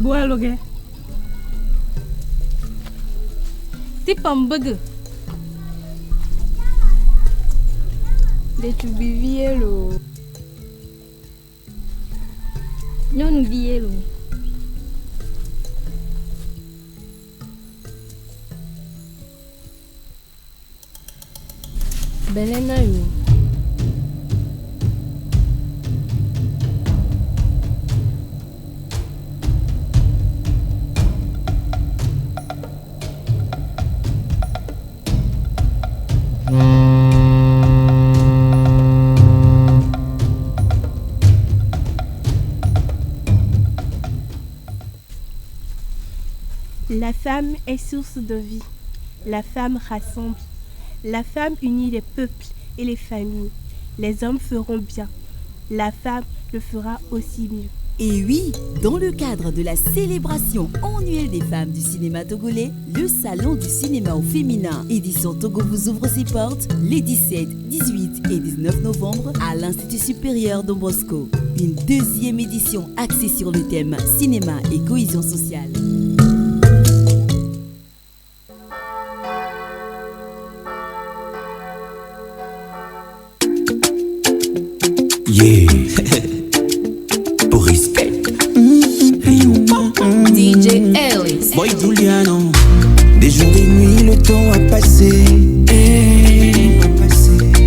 Boa loge. Tipam bug. De tu bivielo. Non bielo. Belena yo. La femme est source de vie. La femme rassemble. La femme unit les peuples et les familles. Les hommes feront bien. La femme le fera aussi mieux. Et oui, dans le cadre de la célébration annuelle des femmes du cinéma togolais, le Salon du cinéma au féminin Édition Togo vous ouvre ses portes les 17, 18 et 19 novembre à l'Institut supérieur Don Bosco. Une deuxième édition axée sur le thème cinéma et cohésion sociale. Yeah. Pour respect. DJ Ellis. Boy Giuliano. Des jours, des nuits, le temps a passé.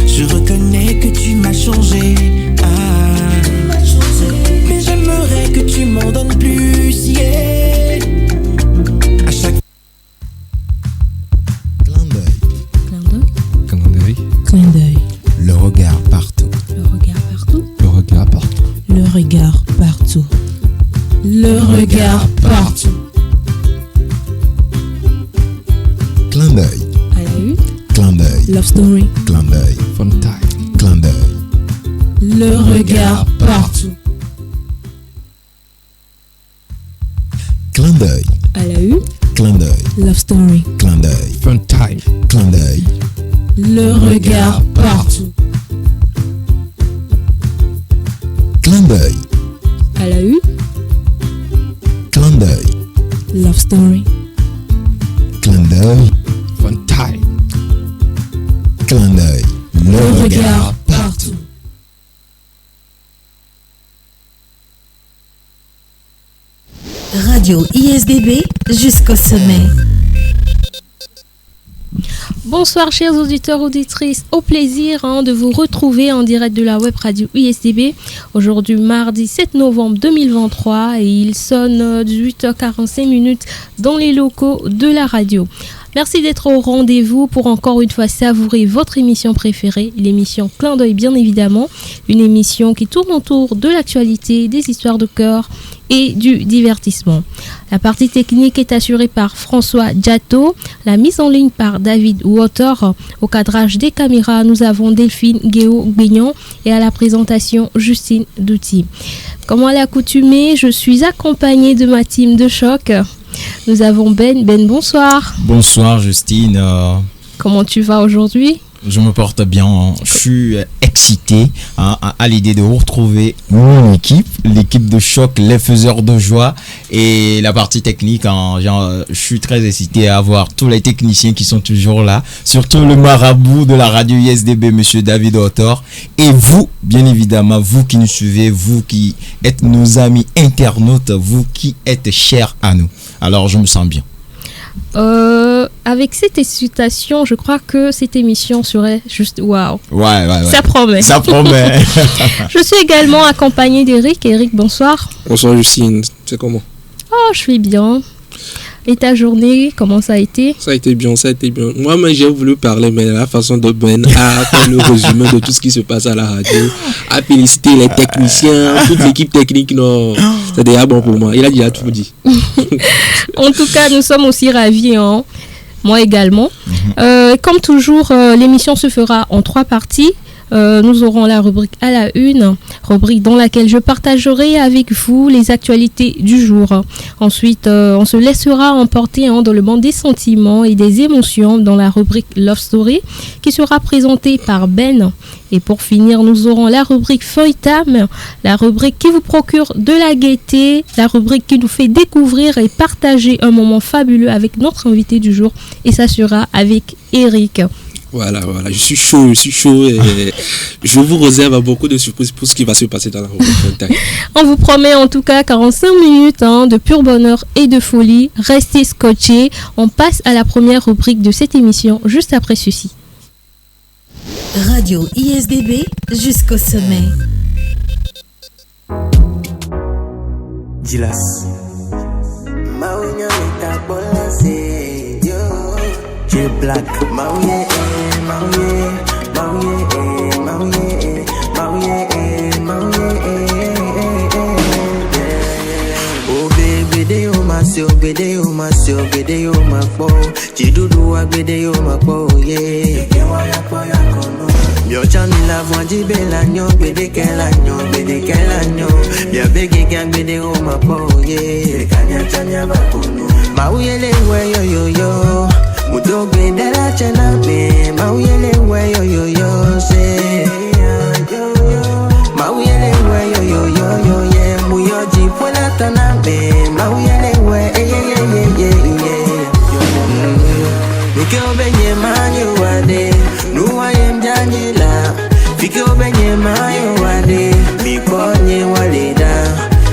Je reconnais que tu m'as changé. Mais j'aimerais que tu m'en donnes plus. Yeah. À chaque Clin d'œil. Clin d'œil. Clin d'œil. Clin d'œil. Le regard partout. Le regard partout. Le regard partout. Le regard partout. Le regard partout. Clin d'œil. À la une. Clin d'œil. Love story. Clin d'œil. Fun time. Clin d'œil. Le regard partout. Clin d'œil. À la une. Clin d'œil. Love story. Clin d'œil. Fun time. Clin d'œil. Le regard partout. Clin d'œil. À la une. Clin d'œil. Love story. Clin d'œil. Fun time. Clin d'œil. Le regard partout. Radio ISDB jusqu'au sommet. Bonsoir chers auditeurs, auditrices, au plaisir de vous retrouver en direct de la web radio ISDB. Aujourd'hui mardi 7 novembre 2023 et il sonne 18h45 dans les locaux de la radio. Merci d'être au rendez-vous pour encore une fois savourer votre émission préférée, l'émission Clin d'œil bien évidemment, une émission qui tourne autour de l'actualité, des histoires de cœur et du divertissement. La partie technique est assurée par François Giatto, la mise en ligne par David Water, au cadrage des caméras nous avons Delphine Guéot-Guignon et à la présentation Justine Douty. Comme à l'accoutumée, je suis accompagnée de ma team de choc. Nous avons Ben, bonsoir. Bonsoir Justine. Comment tu vas aujourd'hui ? Je me porte bien, je suis excité à l'idée de retrouver mon équipe, l'équipe de choc, les faiseurs de joie et la partie technique. Je suis très excité à voir tous les techniciens qui sont toujours là, surtout le marabout de la radio ISDB, monsieur David Autor, et vous, bien évidemment, vous qui nous suivez, vous qui êtes nos amis internautes, vous qui êtes chers à nous. Alors je me sens bien. Avec cette excitation, je crois que cette émission serait juste waouh. Ouais. Ça promet. Ça promet. Je suis également accompagnée d'Eric. Eric, bonsoir. Bonsoir Justine, c'est comment? Oh, je suis bien. Et ta journée, comment ça a été? Ça a été bien. Moi, j'ai voulu parler, mais la façon de Ben a fait le résumé de tout ce qui se passe à la radio, a félicité les techniciens, toute l'équipe technique, non, c'est déjà bon pour moi. Il a déjà tout dit. En tout cas, nous sommes aussi ravis, moi également. Comme toujours, l'émission se fera en 3 parties. nous aurons la rubrique à la une, rubrique dans laquelle je partagerai avec vous les actualités du jour. Ensuite, on se laissera emporter dans le monde des sentiments et des émotions dans la rubrique Love Story qui sera présentée par Ben. Et pour finir, nous aurons la rubrique Feuilletam, la rubrique qui vous procure de la gaieté, la rubrique qui nous fait découvrir et partager un moment fabuleux avec notre invité du jour. Et ça sera avec Eric. Voilà, je suis chaud et je vous réserve beaucoup de surprises pour ce qui va se passer dans la rubrique. On vous promet en tout cas 45 minutes de pur bonheur et de folie. Restez scotchés. On passe à la première rubrique de cette émission juste après ceci. Radio ISDB jusqu'au sommet. Dilas. J Black. Oh baby, oh my soul, baby, oh my soul, baby, oh my boy. Jidudu agbede, oh my boy, yeah. Yo chani la vondi belanyo, bede kelanyo, Bia bege gang bede o mapoye, kanya chanya bakono. Mauyele we yo, mudo bede la chena me. Mauyele we yo se. Mauyele we yo ye, muyo jipo la tana me. Mauyele we yeah. Mike obenye manyo wade, nuwa yemjanila. Fike obenye manyo wade, mikonye walida.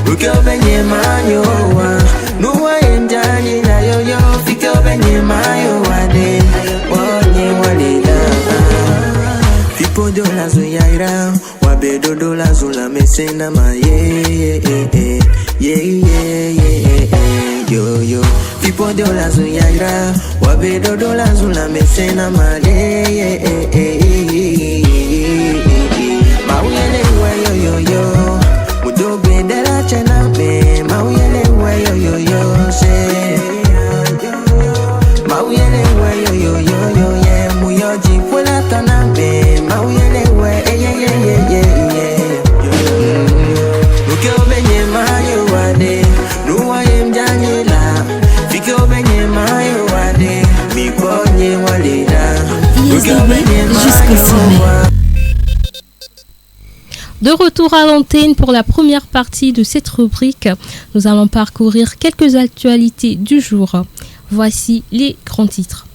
Ruke obenye manyo wa, nuwa yemjanila yo. Fike obenye manyo wade, konye walida. Fipo do la zuyaira, wabedo do la zula mesena ma yo. People do la zuyaira, wabedo do la zula mesena male. Mauyele we yo, mudo bendera chena me. Mauyele we yo se. Mauyele we yo yeah, muyo jipola tana me. Mauyele we yeah. Muke obenye mayo wade, nuwa yemjanila. Fike obenye mayo wade, mikonye walida. Jusqu'au sommet. De retour à l'antenne pour la première partie de cette rubrique, nous allons parcourir quelques actualités du jour. Voici les grands titres.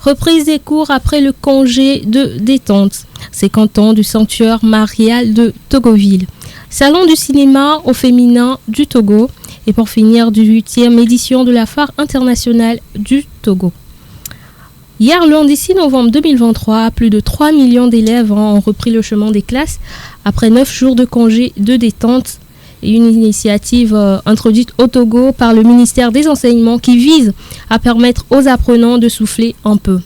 Reprise des cours après le congé de détente. 50 ans du sanctuaire marial de Togoville. Salon du cinéma au féminin du Togo. Et pour finir, du 8e édition de la Foire internationale du Togo. Hier, lundi 6 novembre 2023, plus de 3 millions d'élèves ont repris le chemin des classes après 9 jours de congé de détente. Et une initiative introduite au Togo par le ministère des Enseignements qui vise à permettre aux apprenants de souffler un peu.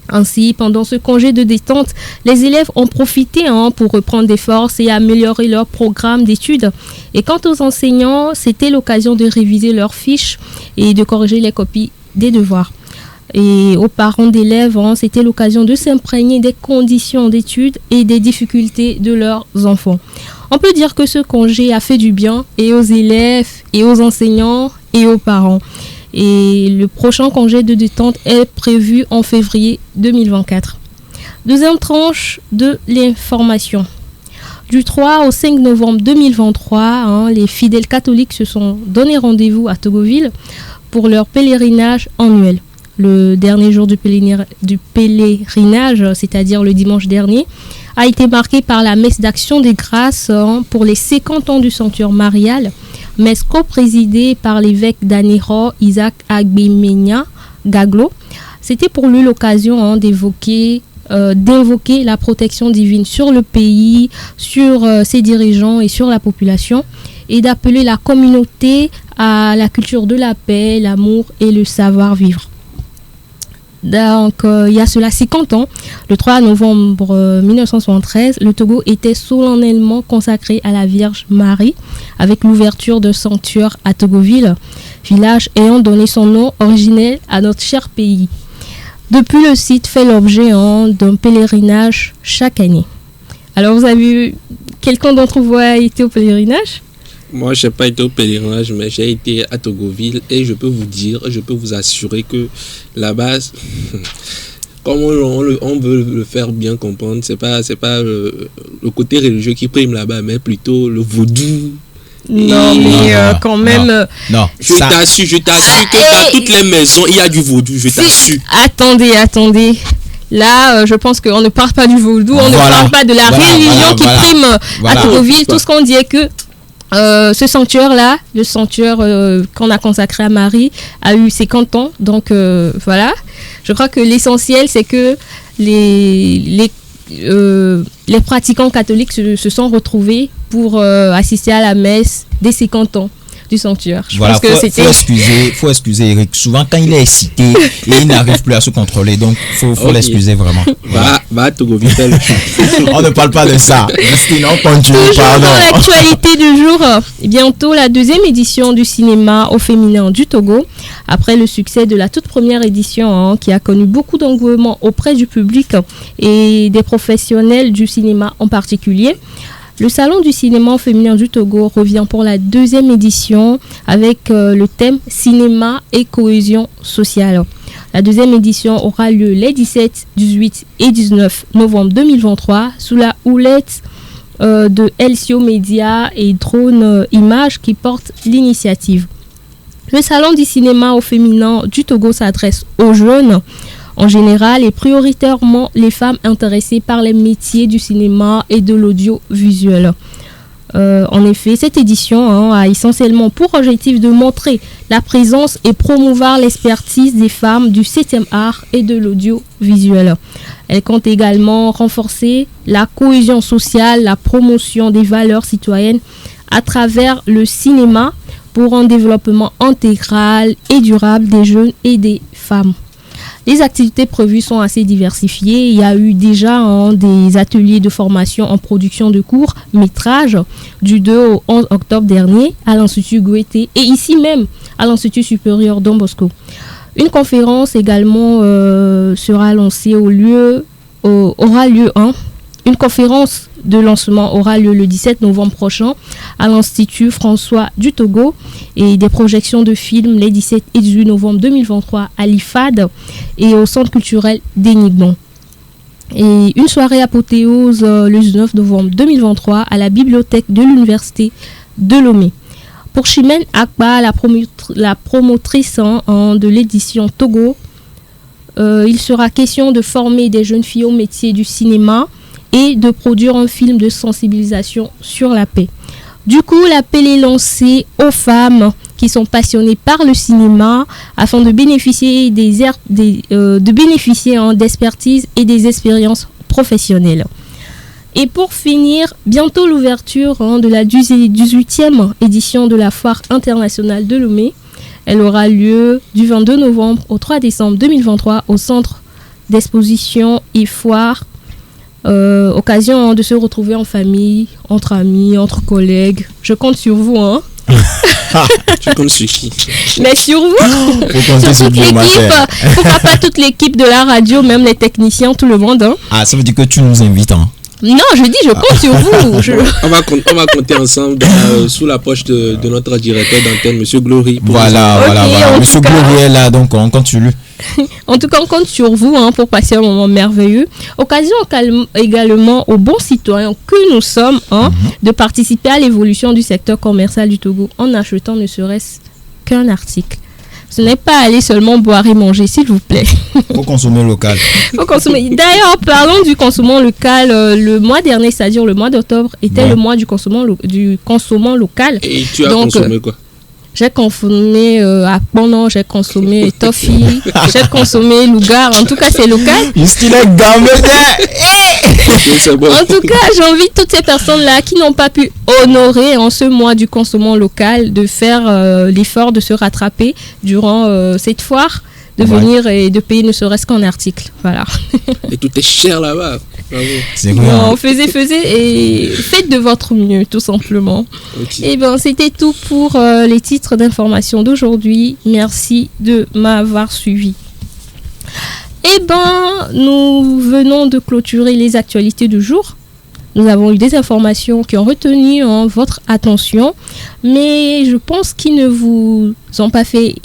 Ainsi, pendant ce congé de détente, les élèves ont profité pour reprendre des forces et améliorer leur programme d'études. Et quant aux enseignants, c'était l'occasion de réviser leurs fiches et de corriger les copies des devoirs. Et aux parents d'élèves, c'était l'occasion de s'imprégner des conditions d'études et des difficultés de leurs enfants. On peut dire que ce congé a fait du bien et aux élèves, et aux enseignants, et aux parents. Et le prochain congé de détente est prévu en février 2024. Deuxième tranche de l'information. Du 3 au 5 novembre 2023, les fidèles catholiques se sont donné rendez-vous à Togoville pour leur pèlerinage annuel. Le dernier jour du pèlerinage, c'est-à-dire le dimanche dernier, a été marqué par la messe d'action des grâces pour les 50 ans du sanctuaire marial, messe co-présidée par l'évêque d'Anéro, Isaac Agbemenya Gaglo. C'était pour lui l'occasion d'invoquer la protection divine sur le pays, sur ses dirigeants et sur la population, et d'appeler la communauté à la culture de la paix, l'amour et le savoir-vivre. Donc, il y a cela 50 ans, le 3 novembre 1973, le Togo était solennellement consacré à la Vierge Marie avec l'ouverture d'un sanctuaire à Togoville, village ayant donné son nom originel à notre cher pays. Depuis, le site fait l'objet d'un pèlerinage chaque année. Alors, quelqu'un d'entre vous a été au pèlerinage? Moi, je n'ai pas été au pèlerinage, mais j'ai été à Togoville et je peux vous assurer que là-bas, comme on veut le faire bien comprendre, c'est pas le côté religieux qui prime là-bas, mais plutôt le vaudou. Non, mais quand même. Non. Je t'assure que dans toutes les maisons, il y a du vaudou, je t'assure. Attendez. Là, je pense qu'on ne parle pas du vaudou, on ne parle pas de la religion qui prime à Togoville. Tout ce qu'on dit est que ce sanctuaire-là, le sanctuaire qu'on a consacré à Marie, a eu 50 ans. Donc, voilà. Je crois que l'essentiel, c'est que les pratiquants catholiques se sont retrouvés pour assister à la messe des 50 ans du sanctuaire. Je pense que c'était... faut excuser Eric. Souvent, quand il est excité, et il n'arrive plus à se contrôler. Donc, faut l'excuser vraiment. Va à Togoville. On ne parle pas de ça. Sinon, on continue. Toujours dans l'actualité du jour, bientôt la 2e édition du cinéma au féminin du Togo. Après le succès de la toute première édition, qui a connu beaucoup d'engouement auprès du public et des professionnels du cinéma en particulier, le Salon du cinéma féminin du Togo revient pour la 2e édition avec le thème cinéma et cohésion sociale. La 2e édition aura lieu les 17, 18 et 19 novembre 2023 sous la houlette de Elcio Media et Drone Images qui portent l'initiative. Le Salon du cinéma au féminin du Togo s'adresse aux jeunes en général et prioritairement les femmes intéressées par les métiers du cinéma et de l'audiovisuel. En effet, cette édition a essentiellement pour objectif de montrer la présence et promouvoir l'expertise des femmes du 7e art et de l'audiovisuel. Elle compte également renforcer la cohésion sociale, la promotion des valeurs citoyennes à travers le cinéma pour un développement intégral et durable des jeunes et des femmes. Les activités prévues sont assez diversifiées. Il y a eu déjà des ateliers de formation en production de courts-métrages du 2 au 11 octobre dernier à l'Institut Goethe et ici même à l'Institut supérieur Don Bosco. Une conférence également sera lancée aura lieu. Une conférence de lancement aura lieu le 17 novembre prochain à l'Institut François du Togo et des projections de films les 17 et 18 novembre 2023 à l'IFAD et au Centre culturel d'Enignon. Et une soirée apothéose le 19 novembre 2023 à la bibliothèque de l'Université de Lomé. Pour Chimène Akba, la promotrice de l'édition Togo, il sera question de former des jeunes filles au métier du cinéma et de produire un film de sensibilisation sur la paix. Du coup, l'appel est lancé aux femmes qui sont passionnées par le cinéma afin de bénéficier d'expertise et des expériences professionnelles. Et pour finir, bientôt l'ouverture de la 18e édition de la Foire internationale de Lomé. Elle aura lieu du 22 novembre au 3 décembre 2023 au centre d'exposition et foire. Occasion de se retrouver en famille, entre amis, entre collègues. Je compte sur vous. Tu comptes sur qui? Mais sur vous. Sur toute l'équipe. Pourquoi pas toute l'équipe de la radio, même les techniciens, tout le monde. Ah, ça veut dire que tu nous invites. Non, je dis, je compte sur vous. On va compter ensemble sous la poche de notre directeur d'antenne, Monsieur Glory. Voilà. Monsieur Glory est là, donc on compte sur lui. En tout cas, on compte sur vous pour passer un moment merveilleux. Occasion également aux bons citoyens que nous sommes de participer à l'évolution du secteur commercial du Togo en achetant ne serait-ce qu'un article. Ce n'est pas aller seulement boire et manger, s'il vous plaît. Faut consommer local. D'ailleurs, parlons du consommant local. Le mois dernier, c'est-à-dire le mois d'octobre, était le mois du consommant local. Et tu as consommé quoi? J'ai consommé Akpono, j'ai consommé Toffee, j'ai consommé Lougar. En tout cas, c'est local. En tout cas, j'invite toutes ces personnes-là qui n'ont pas pu honorer en ce mois du consommant local de faire l'effort de se rattraper durant cette foire, de venir et de payer ne serait-ce qu'un article. Voilà. Et tout est cher là-bas. Bravo. C'est bon, faites et faites de votre mieux, tout simplement. Okay. Et bien, c'était tout pour les titres d'information d'aujourd'hui. Merci de m'avoir suivi. Et bien, nous venons de clôturer les actualités du jour. Nous avons eu des informations qui ont retenu votre attention, mais je pense qu'ils ne vous ont pas fait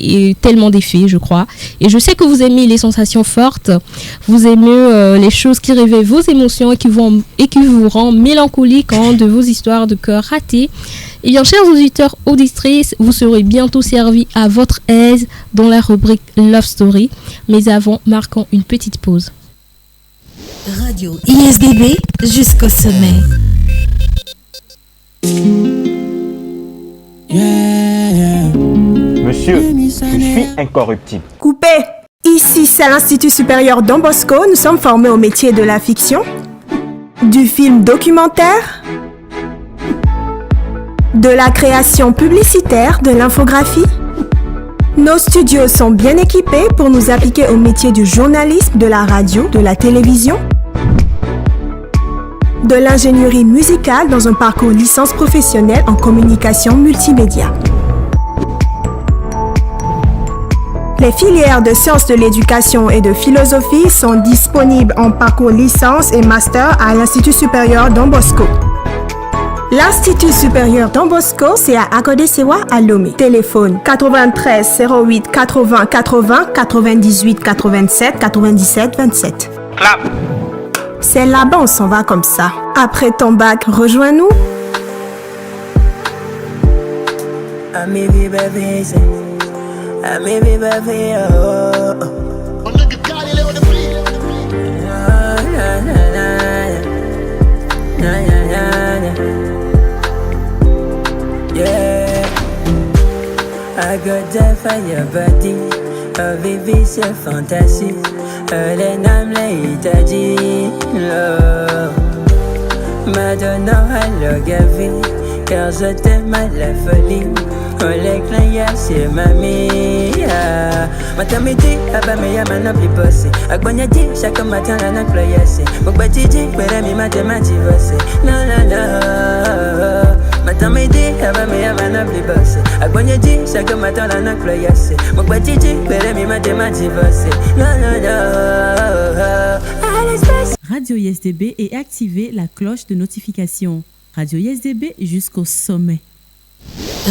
tellement d'effet, je crois. Et je sais que vous aimez les sensations fortes, vous aimez les choses qui réveillent vos émotions et qui vous rendent mélancolique de vos histoires de cœur ratées. Eh bien, chers auditeurs, auditrices, vous serez bientôt servis à votre aise dans la rubrique Love Story. Mais avant, marquons une petite pause. Radio ISDB jusqu'au sommet. Monsieur, je suis incorruptible. Coupé. Ici, c'est l'Institut supérieur Don Bosco. Nous sommes formés au métier de la fiction, du film documentaire, de la création publicitaire, de l'infographie. Nos studios sont bien équipés pour nous appliquer au métier du journalisme, de la radio, de la télévision, de l'ingénierie musicale dans un parcours licence professionnelle en communication multimédia. Les filières de sciences de l'éducation et de philosophie sont disponibles en parcours licence et master à l'Institut supérieur Don Bosco. L'Institut supérieur Don Bosco, c'est à Agodesewa à Lomé. Téléphone 93 08 80 80 98 87 97 27. Clap. C'est là-bas, on s'en va comme ça. Après ton bac, rejoins-nous. Yeah, I got that fire body, a baby c'est fantasy, les names les itadji, love. Madonna hello Gavi, car je t'aime à la folie. On les clients c'est mamie. Matamidi, abamea manabli bossé. Agbanyadi, chaque matin la n'employé. Mokbatidi, beremi mathématique bossé. Non, non, non. Matamidi, abamea manabli bossé. Agbanyadi, chaque matin la n'employé. Mokbatidi, beremi mathématique bossé. Non, non, non. Radio ISDB et activez la cloche de notification. Radio ISDB jusqu'au sommet.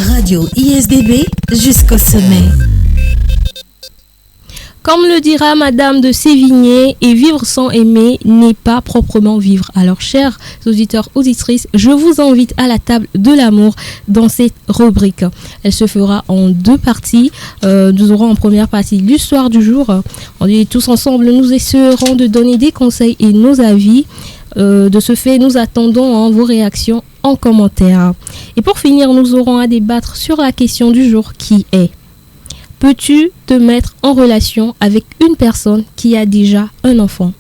Radio ISDB jusqu'au sommet. Comme le dira Madame de Sévigné, et vivre sans aimer n'est pas proprement vivre. Alors, chers auditeurs, auditrices, je vous invite à la table de l'amour dans cette rubrique. Elle se fera en deux parties. Nous aurons en première partie l'histoire du jour. Et tous ensemble, nous essaierons de donner des conseils et nos avis. De ce fait, nous attendons vos réactions en commentaire. Et pour finir, nous aurons à débattre sur la question du jour qui est: peux-tu te mettre en relation avec une personne qui a déjà un enfant?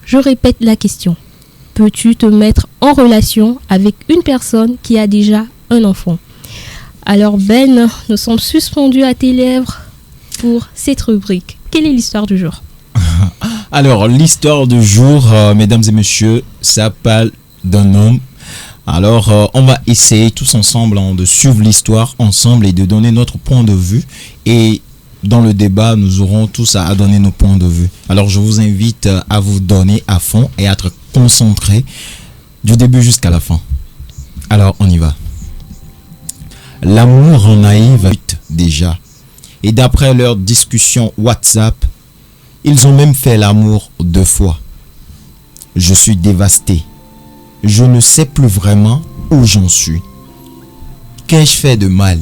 Je répète la question. Peux-tu te mettre en relation avec une personne qui a déjà un enfant? Alors Ben, nous sommes suspendus à tes lèvres pour cette rubrique. Quelle est l'histoire du jour? Alors, l'histoire du jour, mesdames et messieurs, ça parle d'un homme. Alors, on va essayer tous ensemble de suivre l'histoire ensemble et de donner notre point de vue. Et dans le débat, nous aurons tous à donner nos points de vue. Alors, je vous invite à vous donner à fond et à être concentrés du début jusqu'à la fin. Alors, on y va. L'amour en naïve déjà. Et d'après leur discussion WhatsApp, ils ont même fait l'amour 2 fois. Je suis dévasté. Je ne sais plus vraiment où j'en suis. Qu'ai-je fait de mal?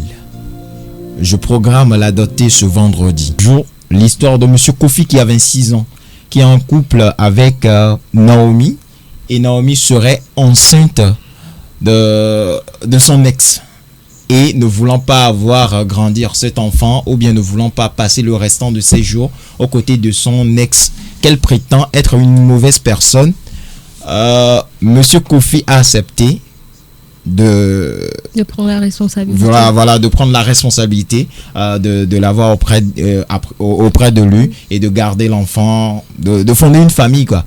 Je programme la dotée ce vendredi. Jour, l'histoire de Monsieur Kofi qui a 26 ans, qui est en couple avec Naomi. Et Naomi serait enceinte de son ex. Et ne voulant pas voir grandir cet enfant, ou bien ne voulant pas passer le restant de ses jours aux côtés de son ex, qu'elle prétend être une mauvaise personne, Monsieur Kofi a accepté de prendre la responsabilité. Voilà, de prendre la responsabilité de l'avoir auprès de lui et de garder l'enfant, de fonder une famille, quoi.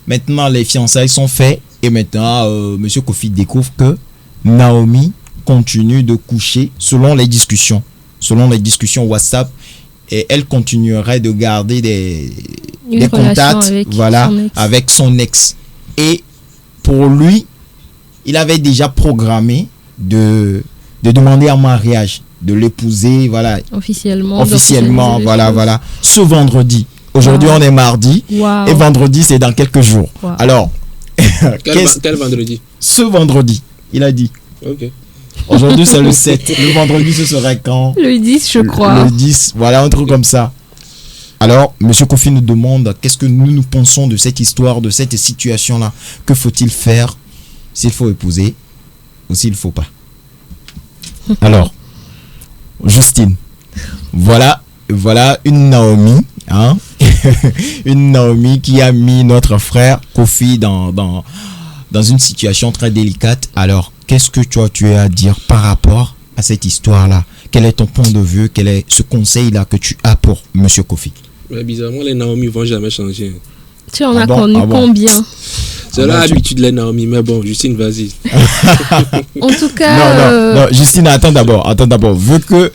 Maintenant, les fiançailles sont faites et maintenant, Monsieur Kofi découvre que Naomi continue de coucher selon les discussions WhatsApp, et elle continuerait de garder des contacts avec son ex. Et pour lui, il avait déjà programmé de demander en mariage, de l'épouser, voilà. Officiellement, voilà. Ce vendredi. Aujourd'hui, on est mardi. Wow. Et vendredi, c'est dans quelques jours. Wow. Alors, quel vendredi? Ce vendredi, il a dit. Ok. Aujourd'hui, c'est le 7. Le vendredi, ce serait quand? Le 10, je crois. Le 10, voilà, un truc comme ça. Alors, M. Kofi nous demande qu'est-ce que nous pensons de cette histoire, de cette situation-là. Que faut-il faire s'il faut épouser ou s'il ne faut pas? Alors, Justine, voilà une Naomi, hein? Une Naomi qui a mis notre frère Kofi dans une situation très délicate. Alors, qu'est-ce que tu as à dire par rapport à cette histoire-là? Quel est ton point de vue? Quel est ce conseil-là que tu as pour M. Kofi? Mais bizarrement, les Naomi vont jamais changer. Tu en as connu combien? C'est l'habitude les Naomi, mais bon, Justine, vas-y. En tout cas... Non, Justine, attends d'abord. Vu que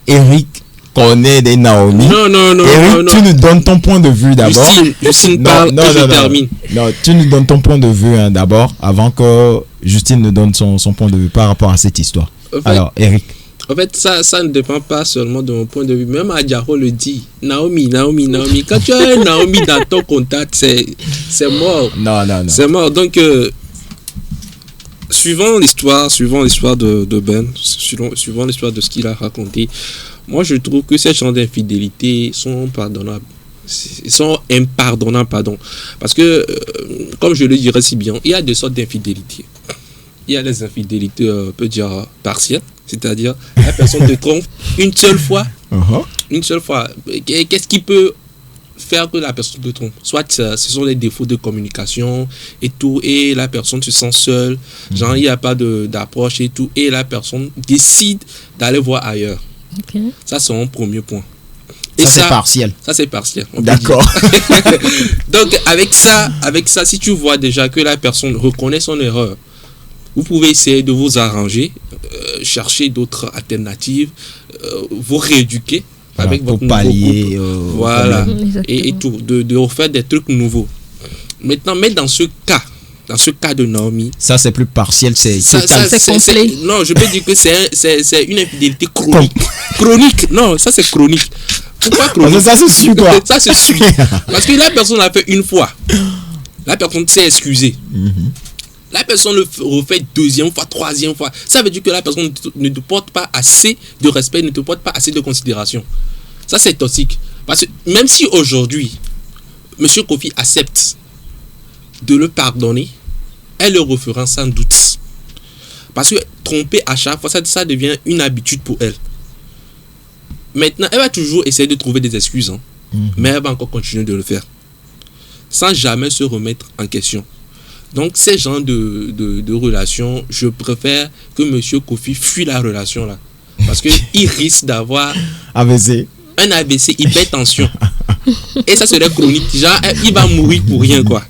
Eric connaît des Naomi, Eric, tu nous donnes ton point de vue d'abord. Justine parle et je termine. Non, tu nous donnes ton point de vue d'abord, avant que Justine nous donne son point de vue par rapport à cette histoire. En fait, alors, Eric. En fait, ça ne dépend pas seulement de mon point de vue. Même Adjaro le dit. Naomi. Quand tu as un Naomi dans ton contact, c'est mort. Non. C'est mort. Donc, suivant l'histoire de Ben, suivant l'histoire de ce qu'il a raconté, moi, je trouve que ces genres d'infidélité sont pardonnables. Sont impardonnables, pardon. Parce que, comme je le dirais si bien, il y a deux sortes d'infidélité. Il y a les infidélités, on peut dire, partielles. C'est-à-dire, la personne te trompe une seule fois. Une seule fois. Qu'est-ce qui peut faire que la personne te trompe? Soit ce sont les défauts de communication et tout, et la personne se sent seule. Genre, il n'y a pas d'approche et tout, et la personne décide d'aller voir ailleurs. Okay. Ça, c'est mon premier point. Et ça, c'est partiel. Ça, c'est partiel. D'accord. Donc, avec ça, si tu vois déjà que la personne reconnaît son erreur, vous pouvez essayer de vous arranger, chercher d'autres alternatives, vous rééduquer avec votre pallier, nouveau groupe. Voilà. Et tout, de refaire des trucs nouveaux. Maintenant, mais dans ce cas de Naomi, ça c'est plus partiel, c'est complet. Non, je peux dire que c'est une infidélité chronique. Non, ça c'est chronique. Pourquoi chronique? Ça se suit quoi? Ça se suit. Parce que la personne l'a fait une fois. La personne s'est excusée. La personne le refait deuxième fois, troisième fois. Ça veut dire que la personne ne te porte pas assez de respect, ne te porte pas assez de considération. Ça, c'est toxique. Parce que même si aujourd'hui, M. Kofi accepte de le pardonner, elle le refera sans doute. Parce que tromper à chaque fois, ça devient une habitude pour elle. Maintenant, elle va toujours essayer de trouver des excuses. Mais elle va encore continuer de le faire. Sans jamais se remettre en question. Donc, ces genres de relations, je préfère que M. Kofi fuit la relation là. Parce qu'il risque d'avoir un AVC, hypertension. Et ça serait chronique. Genre, il va mourir pour rien, quoi.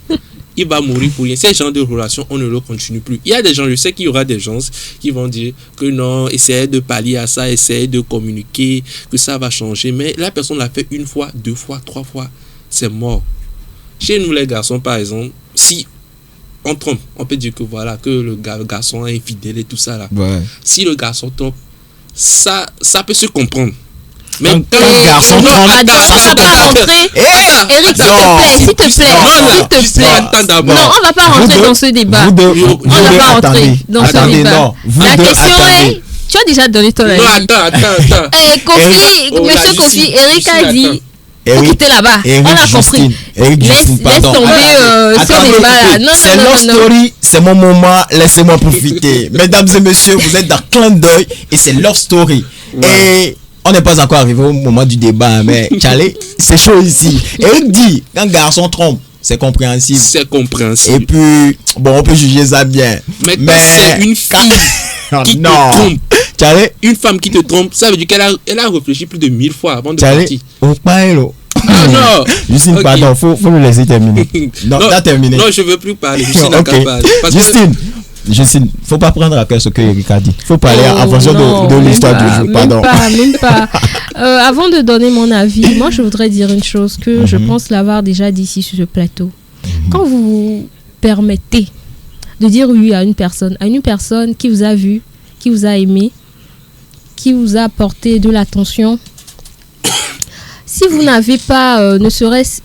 Il va mourir pour rien. Ces genres de relations, on ne le continue plus. Il y a des gens, je sais qu'il y aura des gens qui vont dire que non, essayez de pallier à ça, essayez de communiquer, que ça va changer. Mais la personne l'a fait une fois, deux fois, trois fois, c'est mort. Chez nous, les garçons, par exemple, si on trompe, on peut dire que voilà, que le garçon est infidèle et tout ça là. Ouais. Si le garçon trompe, ça peut se comprendre. Mais quand le garçon trompe, on va pas rentrer. Eric, s'il te plaît. Non, on va pas rentrer dans ce débat. On va pas rentrer dans ce débat. La question est, tu as déjà donné ton avis. Non, attends. Monsieur Kofi, Eric a dit. Faut quitter là-bas. On a compris. Laisse tomber ce débat-là. Non. C'est leur story, c'est mon moment. Laissez-moi profiter. Mesdames et messieurs, vous êtes dans Clin d'œil et c'est leur story. Et on n'est pas encore arrivé au moment du débat, mais Charlie, c'est chaud ici. Eric dit, quand un garçon trompe, c'est compréhensible. C'est compréhensible. Et puis, bon, on peut juger ça bien. Mais c'est une fille qui te trompe. Charlie, une femme qui te trompe, ça veut dire qu'elle a réfléchi plus de 1000 fois avant de partir. Non. Justine, pardon, faut le laisser terminer. Non, t'as terminé. Non, je veux plus parler. Justine n'a qu'à parler. Justine, faut pas prendre à cœur ce que Eric a dit. Faut parler en fonction de l'histoire du jour. Pardon. Même pas. Avant de donner mon avis, moi je voudrais dire une chose que je pense l'avoir déjà dit ici sur ce plateau. Quand vous permettez de dire oui à une personne qui vous a vu, qui vous a aimé, qui vous a apporté de l'attention. Si vous n'avez pas, ne serait-ce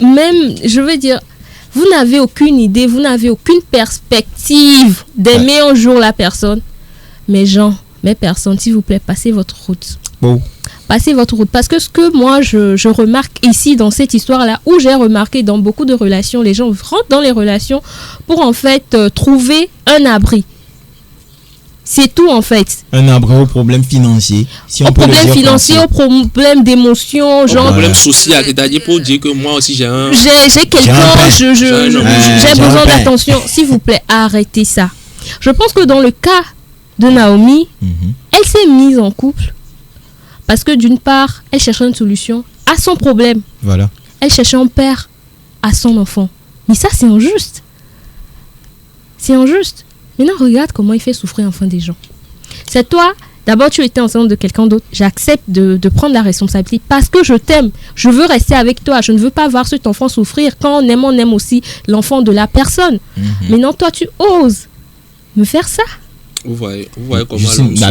même, je veux dire, vous n'avez aucune idée, vous n'avez aucune perspective d'aimer un jour la personne. Mais personne, s'il vous plaît, passez votre route. Bon. Passez votre route. Parce que ce que moi, je remarque ici, dans cette histoire-là, où j'ai remarqué dans beaucoup de relations, les gens rentrent dans les relations pour en fait trouver un abri. C'est tout en fait. Un abri au problème financier. Si au problème financier, au problème d'émotion, genre. Au problème social, c'est-à-dire pour dire que moi aussi j'ai quelqu'un, j'ai besoin d'attention. S'il vous plaît, arrêtez ça. Je pense que dans le cas de Naomi, elle s'est mise en couple parce que d'une part, elle cherchait une solution à son problème. Voilà. Elle cherchait un père à son enfant. Mais ça, c'est injuste. C'est injuste. Maintenant, regarde comment il fait souffrir enfin des gens. C'est toi, d'abord tu étais enceinte de quelqu'un d'autre. J'accepte de prendre la responsabilité parce que je t'aime. Je veux rester avec toi. Je ne veux pas voir cet enfant souffrir. Quand on aime aussi l'enfant de la personne. Maintenant, toi, tu oses me faire ça. Vous voyez comment l'homme souffre.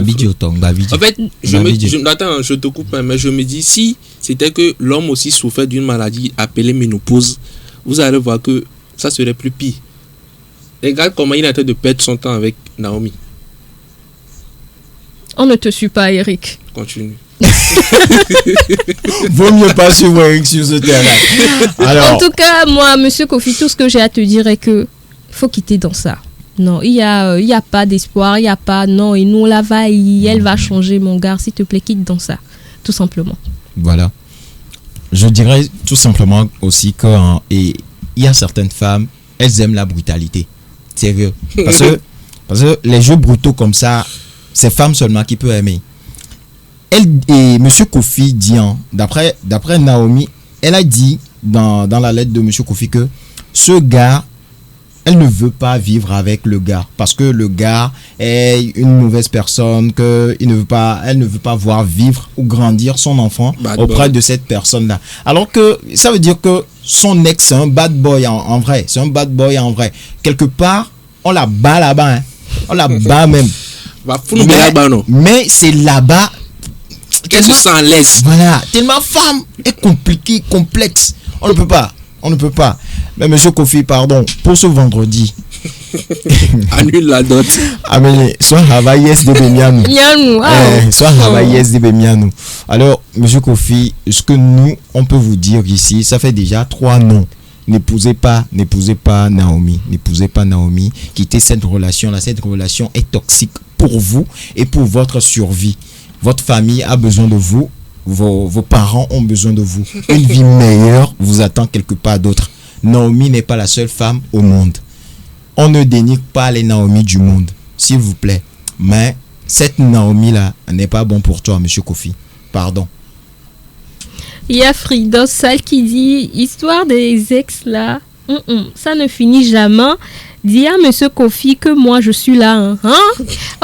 En fait, je te coupe, mais je me dis, si c'était que l'homme aussi souffrait d'une maladie appelée ménopause, vous allez voir que ça serait plus pire. Regarde comment il est en train de perdre son temps avec Naomi. On ne te suit pas, Eric. Continue. Vaut mieux pas suivre Eric sur ce terrain. Alors... En tout cas, moi, Monsieur Kofi, tout ce que j'ai à te dire est que faut quitter dans ça. Non, il y a pas d'espoir, il y a pas non et nous la va, elle va changer mon gars, s'il te plaît, quitte dans ça, tout simplement. Voilà. Je dirais tout simplement aussi que il y a certaines femmes, elles aiment la brutalité. Sérieux. Parce que les jeux brutaux comme ça, c'est femmes seulement qui peuvent aimer. Elle et Monsieur Kofi dit, d'après Naomi, elle a dit dans la lettre de Monsieur Kofi que ce gars, elle ne veut pas vivre avec le gars parce que le gars est une mauvaise personne, elle ne veut pas voir vivre ou grandir son enfant auprès de cette personne-là. Alors que ça veut dire que son ex, c'est un bad boy en vrai. C'est un bad boy en vrai. Quelque part, on la bat là-bas. Hein. On la bat même. Mais c'est là-bas qu'elle se sent à l'aise. Voilà. Tellement femme est compliquée, complexe. On ne peut pas. Mais Monsieur Kofi, pardon, pour ce vendredi. Annule la dot. Amenez, soit Hawaii SDB Mianou. Soit Hawaii SDB Mianou. Alors, Monsieur Kofi, ce que nous, on peut vous dire ici, ça fait déjà 3 noms. N'épousez pas Naomi. N'épousez pas Naomi. Quittez cette relation-là. Cette relation est toxique pour vous et pour votre survie. Votre famille a besoin de vous. Vos parents ont besoin de vous. Une vie meilleure vous attend quelque part d'autre. Naomi n'est pas la seule femme au monde. On ne dénigre pas les Naomi du monde, s'il vous plaît. Mais cette Naomi-là n'est pas bon pour toi, Monsieur Kofi. Pardon. Il y a Fridos Sal qui dit, histoire des ex-là, ça ne finit jamais. Dis à Monsieur Kofi que moi je suis là.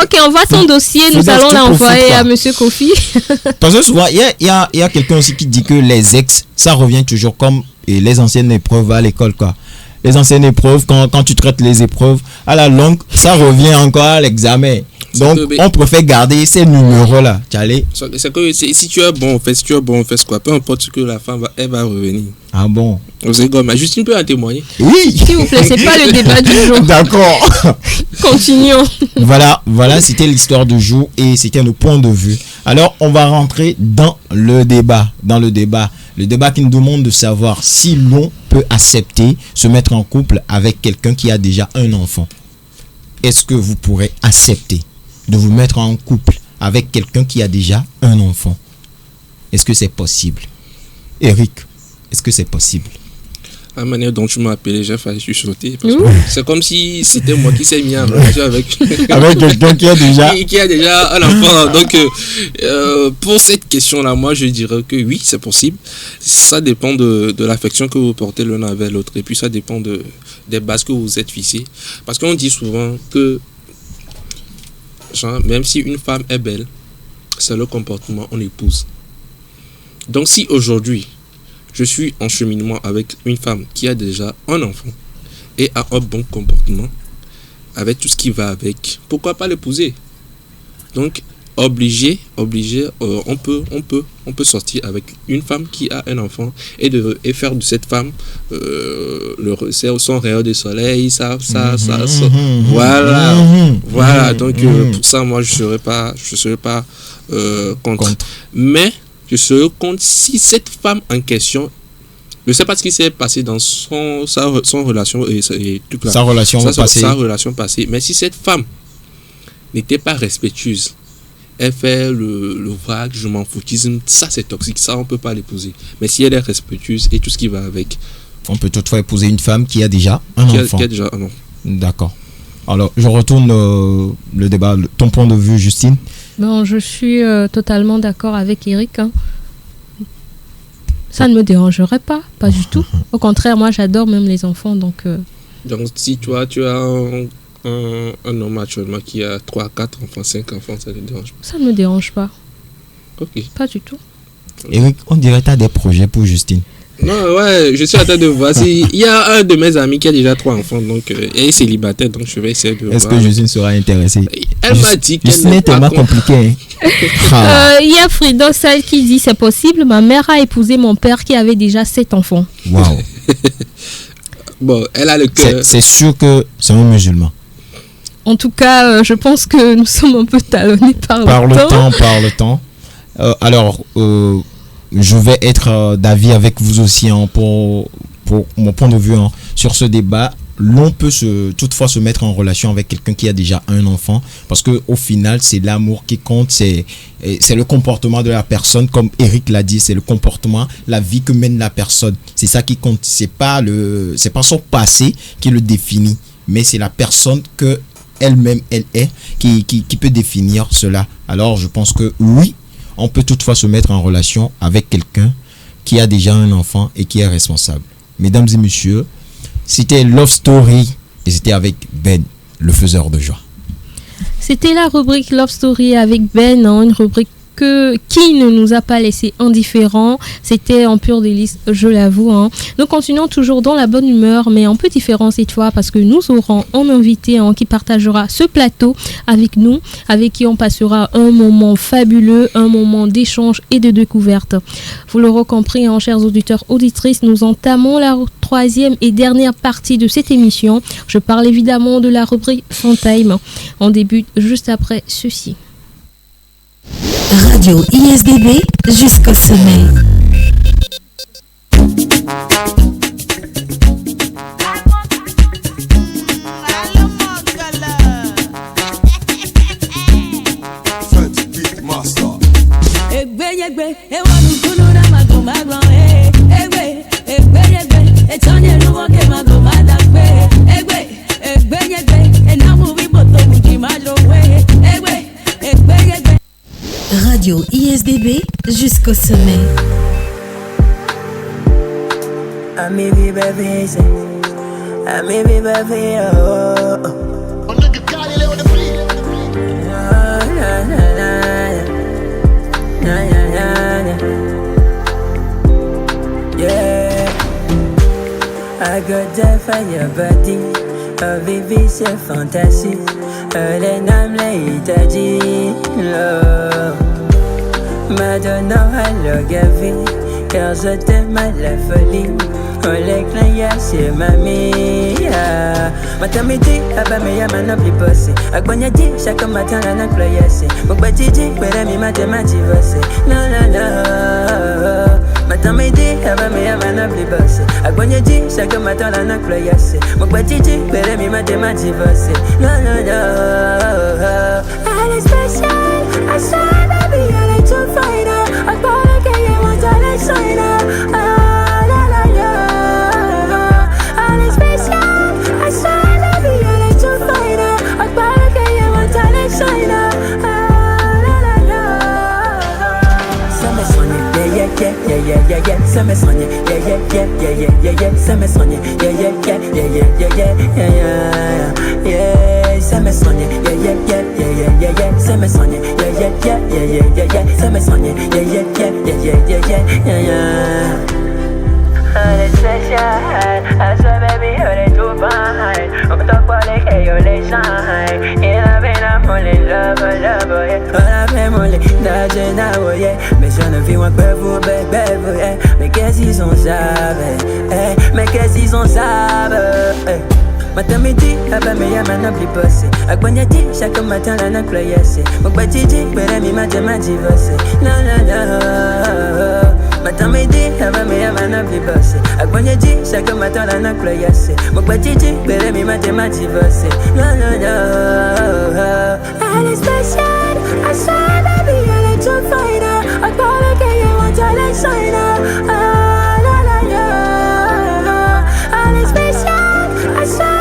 Ok, on voit son dossier, nous allons l'envoyer à Monsieur Kofi. Parce que souvent, il y a quelqu'un aussi qui dit que les ex, ça revient toujours comme les anciennes épreuves à l'école, quoi. Les anciennes épreuves, quand tu traites les épreuves, à la longue, ça revient encore à l'examen. Donc, on préfère garder ces numéros-là. C'est que si tu es bon, on fait quoi. Peu importe ce que la femme elle va revenir. Ah bon? C'est comme Justine peut en témoigner. Oui. S'il vous plaît, c'est pas le débat du jour. D'accord. Continuons. Voilà, c'était l'histoire du jour et c'était nos points de vue. Alors, on va rentrer dans le débat. Le débat qui nous demande de savoir si l'on peut accepter se mettre en couple avec quelqu'un qui a déjà un enfant. Est-ce que vous pourrez accepter de vous mettre en couple avec quelqu'un qui a déjà un enfant? Est-ce que c'est possible? Eric, est-ce que c'est possible? La manière dont tu m'as appelé, j'ai failli chuchoter. C'est comme si c'était moi qui s'est mis en relation avec quelqu'un qui a déjà un enfant. Donc, pour cette question-là, moi, je dirais que oui, c'est possible. Ça dépend de l'affection que vous portez l'un avec l'autre. Et puis, ça dépend des bases que vous êtes fixées. Parce qu'on dit souvent que, même si une femme est belle, c'est le comportement on épouse. Donc, si aujourd'hui, je suis en cheminement avec une femme qui a déjà un enfant et a un bon comportement, avec tout ce qui va avec, pourquoi pas l'épouser? Donc, obligé, on peut sortir avec une femme qui a un enfant et faire de cette femme son rayon de soleil, voilà. Donc, pour ça, moi, je serais pas contre. Mais je serais contre si cette femme en question, je ne sais pas ce qui s'est passé dans son relation et tout là. Sa relation passée. Mais si cette femme n'était pas respectueuse, elle fait le vague, je m'en foutisme, ça c'est toxique, ça on peut pas l'épouser. Mais si elle est respectueuse et tout ce qui va avec, on peut toutefois épouser une femme qui a déjà un enfant. Qui a déjà un enfant. D'accord. Alors, je retourne le débat. Ton point de vue, Justine? Non, je suis totalement d'accord avec Eric. Ça ne me dérangerait pas du tout. Au contraire, moi j'adore même les enfants. Donc si toi tu as un homme actuellement qui a 3, 4 enfants, 5 enfants, ça ne te dérange pas? Ça ne me dérange pas. Ok. Pas du tout. Eric, on dirait que tu as des projets pour Justine. Non, ouais, je suis en train de voir. Il y a un de mes amis qui a déjà 3 enfants, donc elle est célibataire, donc je vais essayer de voir. Est-ce que Justine sera intéressée? Elle m'a dit qu'elle n'est pas tellement compliqué. Il y a Frida Sal qui dit c'est possible, ma mère a épousé mon père qui avait déjà 7 enfants. Waouh. Bon, elle a le cœur. C'est sûr que c'est un musulman. En tout cas, je pense que nous sommes un peu talonnés par le temps. Alors, je vais être d'avis avec vous aussi pour mon point de vue sur ce débat. L'on peut toutefois se mettre en relation avec quelqu'un qui a déjà un enfant, parce que au final c'est l'amour qui compte, c'est le comportement de la personne, comme Eric l'a dit, c'est le comportement, la vie que mène la personne, c'est ça qui compte. C'est pas son passé qui le définit, mais c'est la personne que elle-même elle est qui peut définir cela. Alors je pense que oui, on peut toutefois se mettre en relation avec quelqu'un qui a déjà un enfant et qui est responsable. Mesdames et messieurs, c'était Love Story et c'était avec Ben, le faiseur de joie. C'était la rubrique Love Story avec Ben, une rubrique qui ne nous a pas laissé indifférents. C'était en pur délice, je l'avoue. Nous continuons toujours dans la bonne humeur, mais un peu différent cette fois, parce que nous aurons un invité qui partagera ce plateau avec nous, avec qui on passera un moment fabuleux, un moment d'échange et de découverte. Vous l'aurez compris, chers auditeurs, auditrices, nous entamons la 3e et dernière partie de cette émission. Je parle évidemment de la rubrique Fun Time. On débute juste après ceci. Radio ISDB jusqu'au sommet. Radio ISDB jusqu'au sommet. Yeah, I got that fire body, a vivid fantasy. Les names les Itadji, love. Madonna à la gavi, car je t'aime à la folie. On l'éclaire, c'est mamie. Matamiti, abamia manopli bossé. Agbonyadi, chaque matin la nappe loyassé. Mokbatiji, kwere mathématique bossé. La la la. Matamiti, abamia manopli bossé. Agbonyadi, chaque matin la nappe loyassé. Mokbatiji, kwere mathématique bossé. La la la. Elle est spéciale, I swear baby, elle est too fine. I parle qu'elle est mon talent shiner. La la la. Elle est spéciale, I swear baby, elle est too fine. I parle qu'elle est mon talent shiner. La la la. Ça me soigne, yeah yeah yeah yeah yeah yeah. Ça me soigne, yeah yeah yeah yeah yeah yeah yeah. Ça me soigne, yeah yeah yeah yeah yeah yeah yeah yeah yeah. Ça me soigne, yeah yeah yeah yeah yeah yeah yeah. Ça me soigne, yeah yeah yeah yeah yeah yeah yeah. Ça me soigne, yeah yeah yeah yeah yeah yeah yeah yeah. Elle est spéciale, I swear baby, elle est tout fine. Gena, oh yeah. Mais je ne vis un peu pour bébé, yeah. Mais qu'est-ce qu'ils ont savent, mais qu'est-ce qu'ils ont savent, Matin midi, mais y'a ma noble bossé. A quoi y'a dit, chaque matin la noble yassé. Mon petit dit, mais mi m'a divorcé. Non, non, non. Matin midi, mais y'a ma noble bossé. A quoi y'a dit, chaque matin la noble yassé. Mon petit dit, mais mi m'a divorcé. Non, non, non. Elle est spéciale, I swear baby, elle est too fine. I call her, can you want to let shine? Ah, la la la. Elle est spéciale, I swear.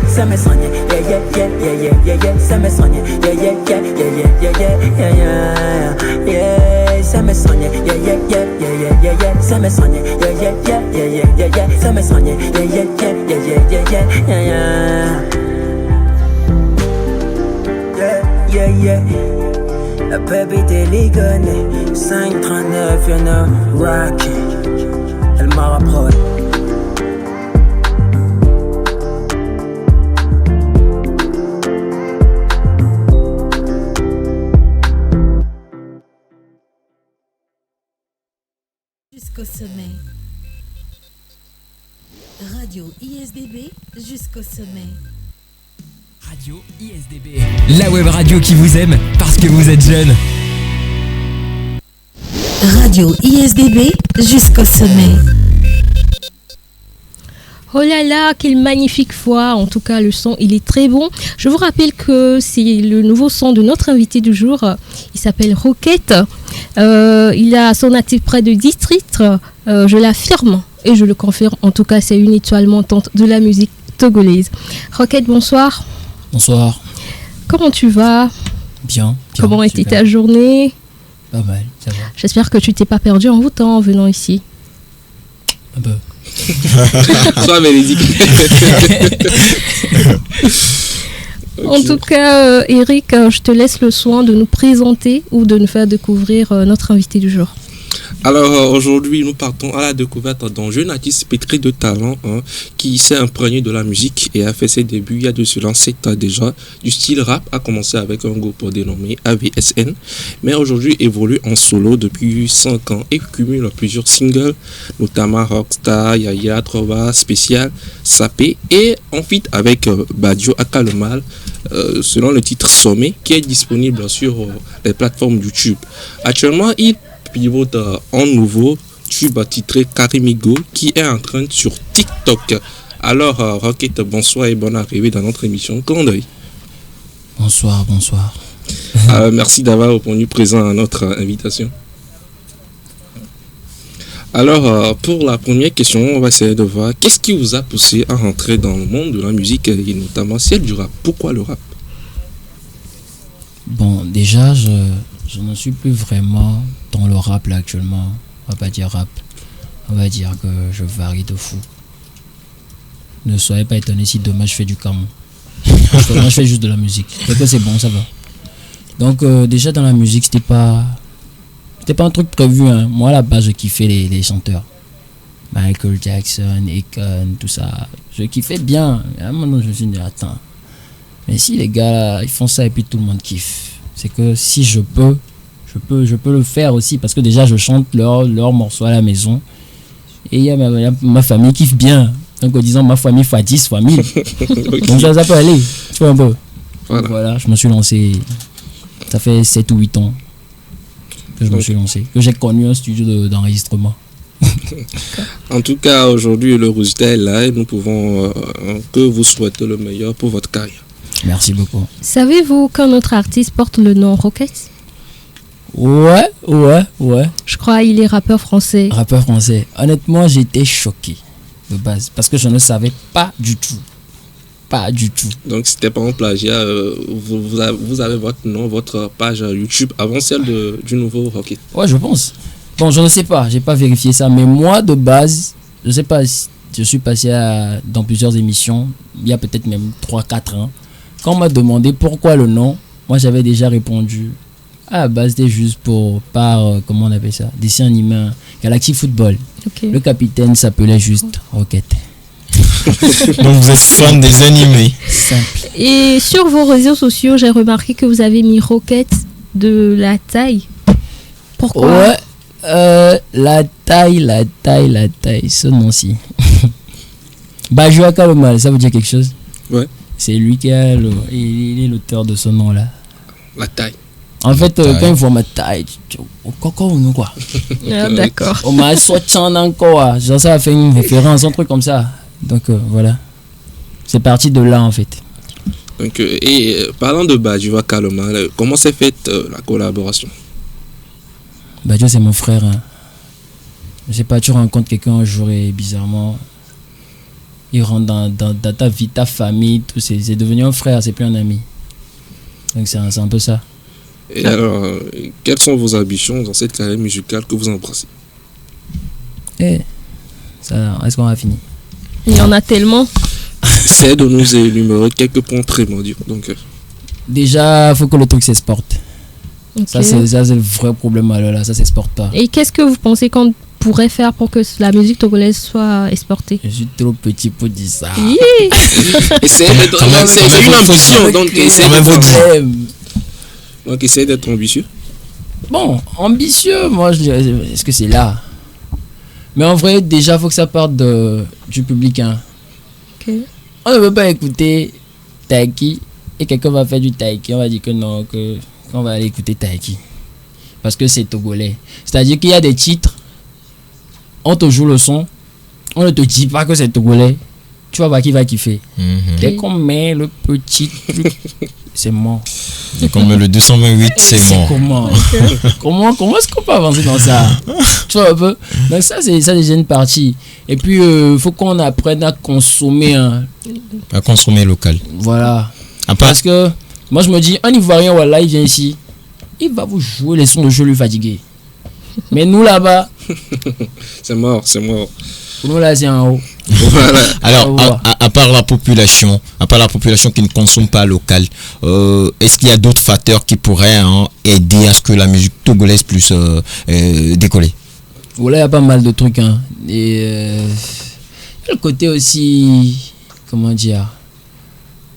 Summer Sonia, yeah, yeah, yeah, yeah, yeah, yeah, yeah. Summer Sonia, yeah, yeah, yeah, yeah, yeah, yeah, yeah, yeah, yeah. Summer Sonia, yeah, yeah, yeah, yeah, yeah, yeah, yeah. Summer Sonia, yeah, yeah, yeah, yeah, yeah, yeah, yeah. Summer Sonia, yeah, yeah, yeah, yeah, yeah, yeah, yeah, yeah, yeah, yeah. La baby déligonnée, 539, you know, Rocky. Elle m'a rapproché. Jusqu'au sommet. Radio ISDB jusqu'au sommet. Radio ISDB. La web radio qui vous aime parce que vous êtes jeune. Radio ISDB jusqu'au sommet. Oh là là, quelle magnifique voix. En tout cas, le son, il est très bon. Je vous rappelle que c'est le nouveau son de notre invité du jour. Il s'appelle Rocket. Il a son actif près de 10 titres. Je l'affirme et je le confirme. En tout cas, c'est une étoile montante de la musique togolaise. Rocket, bonsoir. Bonsoir. Comment tu vas ? Bien. Comment était ta journée ? Pas mal, ça va. J'espère que tu t'es pas perdu en voûtant en venant ici. Un peu. Sois véridique. En tout cas, Eric, je te laisse le soin de nous présenter ou de nous faire découvrir notre invité du jour. Alors aujourd'hui, nous partons à la découverte d'un jeune artiste pétri de talent qui s'est imprégné de la musique et a fait ses débuts il y a de cela 7 ans déjà. Du style rap, a commencé avec un groupe dénommé AVSN, mais aujourd'hui évolue en solo depuis 5 ans et cumule plusieurs singles, notamment Rockstar, Yaya, Trova, Spécial, Sapé et en feat avec Badio Akalomal, selon le titre Sommet, qui est disponible sur les plateformes YouTube. Actuellement, il pivote en nouveau tube titré Karimigo qui est en train sur TikTok. Alors Rocket, bonsoir et bonne arrivée dans notre émission Clin d'œil. Bonsoir. Merci d'avoir répondu présent à notre invitation. Alors pour la première question, on va essayer de voir qu'est-ce qui vous a poussé à rentrer dans le monde de la musique et notamment celle du rap. Pourquoi le rap? Bon, déjà je ne suis plus vraiment dans le rap là actuellement. On va pas dire rap, on va dire que je varie de fou. Ne soyez pas étonnés si demain je fais du camo. Demain je fais juste de la musique. C'est que c'est bon, ça va. Donc déjà dans la musique c'était pas un truc prévu, hein. Moi à la base je kiffais les chanteurs. Michael Jackson, Akon, tout ça. Je kiffais bien. À un moment je me suis dit attends. Mais si les gars là, ils font ça et puis tout le monde kiffe. C'est que si je peux le faire aussi parce que déjà je chante leurs morceaux à la maison et il y a ma famille kiffe bien, donc en disant ma famille fois 10 fois 1000 okay. Donc ça peut aller, tu vois un peu. Voilà, je me suis lancé, ça fait 7 ou 8 ans que je me suis lancé, que j'ai connu un studio d'enregistrement. En tout cas aujourd'hui le résultat est là et nous pouvons que vous souhaiter le meilleur pour votre carrière. Merci beaucoup. Savez-vous qu'un autre artiste porte le nom Rocket? Ouais. Je crois qu'il est rappeur français. Rappeur français. Honnêtement, j'étais choqué de base parce que je ne savais pas du tout. Pas du tout. Donc c'était pas un plagiat. Vous avez votre nom, votre page YouTube avant celle du nouveau Rocket. Ouais, je pense. Bon, je ne sais pas. J'ai pas vérifié ça. Mais moi, de base, je sais pas. Je suis passé dans plusieurs émissions. Il y a peut-être même 3-4 ans. Quand on m'a demandé pourquoi le nom, moi j'avais déjà répondu Ah, bah, c'était juste comment on appelle ça, dessin animé, hein. Galaxy Football. Ok. Le capitaine s'appelait juste Rocket. Donc vous êtes fan des animés. Simple. Et sur vos réseaux sociaux, j'ai remarqué que vous avez mis Rocket de la taille. Pourquoi? Ouais. La taille, ce nom-ci. Bajwa Kalomal, ça veut dire quelque chose? Ouais. C'est lui il est l'auteur de ce nom-là. La taille. En fait, quand il voit ma taille, quoi. Ah, d'accord. On m'a sorti encore. Genre, ça a fait une référence, un truc comme ça. Donc voilà. C'est parti de là en fait. Donc, parlant de Bajwa Kalomal, comment s'est faite la collaboration? Bajwa, c'est mon frère. Hein. Je sais pas, tu rencontres quelqu'un un jour et bizarrement, il rentre dans ta vie, ta famille, tout. C'est devenu un frère, c'est plus un ami. Donc c'est un peu ça. Et alors, quelles sont vos ambitions dans cette carrière musicale que vous embrassez? Ça, est-ce qu'on a fini? Il y en a tellement. C'est de nous énumérer quelques points primordiaux. Donc, déjà, il faut que le truc s'exporte. Okay. Ça, c'est le vrai problème. Alors là, ça s'exporte pas. Et qu'est-ce que vous pensez qu'on pourrait faire pour que la musique togolaise soit exportée? Je suis trop petit pour dire ça. C'est une ambition. Donc, essayez d'être ambitieux. Bon, ambitieux, moi, je dirais, est-ce que c'est là? Mais en vrai, déjà, il faut que ça parte du public. Hein. Okay. On ne peut pas écouter Taiki et quelqu'un va faire du Taiki. On va dire que non, qu'on va aller écouter Taiki. Parce que c'est togolais. C'est-à-dire qu'il y a des titres, on te joue le son, on ne te dit pas que c'est togolais. Tu vas voir qui va kiffer. Dès qu'on met le petit truc, c'est mort. Et qu'on met le 228, c'est mort. Comment est-ce qu'on peut avancer dans ça? Tu vois un peu? Donc ça, c'est déjà une partie. Et puis, faut qu'on apprenne à consommer. Hein. À consommer local. Voilà. Parce que, moi, je me dis, un Ivoirien, voilà, il vient ici, il va vous jouer les sons de jeu lui fatigué. Mais nous, là-bas... c'est mort. Pour nous, là, c'est en haut. Voilà. Alors, à part la population qui ne consomme pas local, est-ce qu'il y a d'autres facteurs qui pourraient aider à ce que la musique togolaise puisse décoller? Voilà, il y a pas mal de trucs. Hein. Et le côté aussi, comment dire,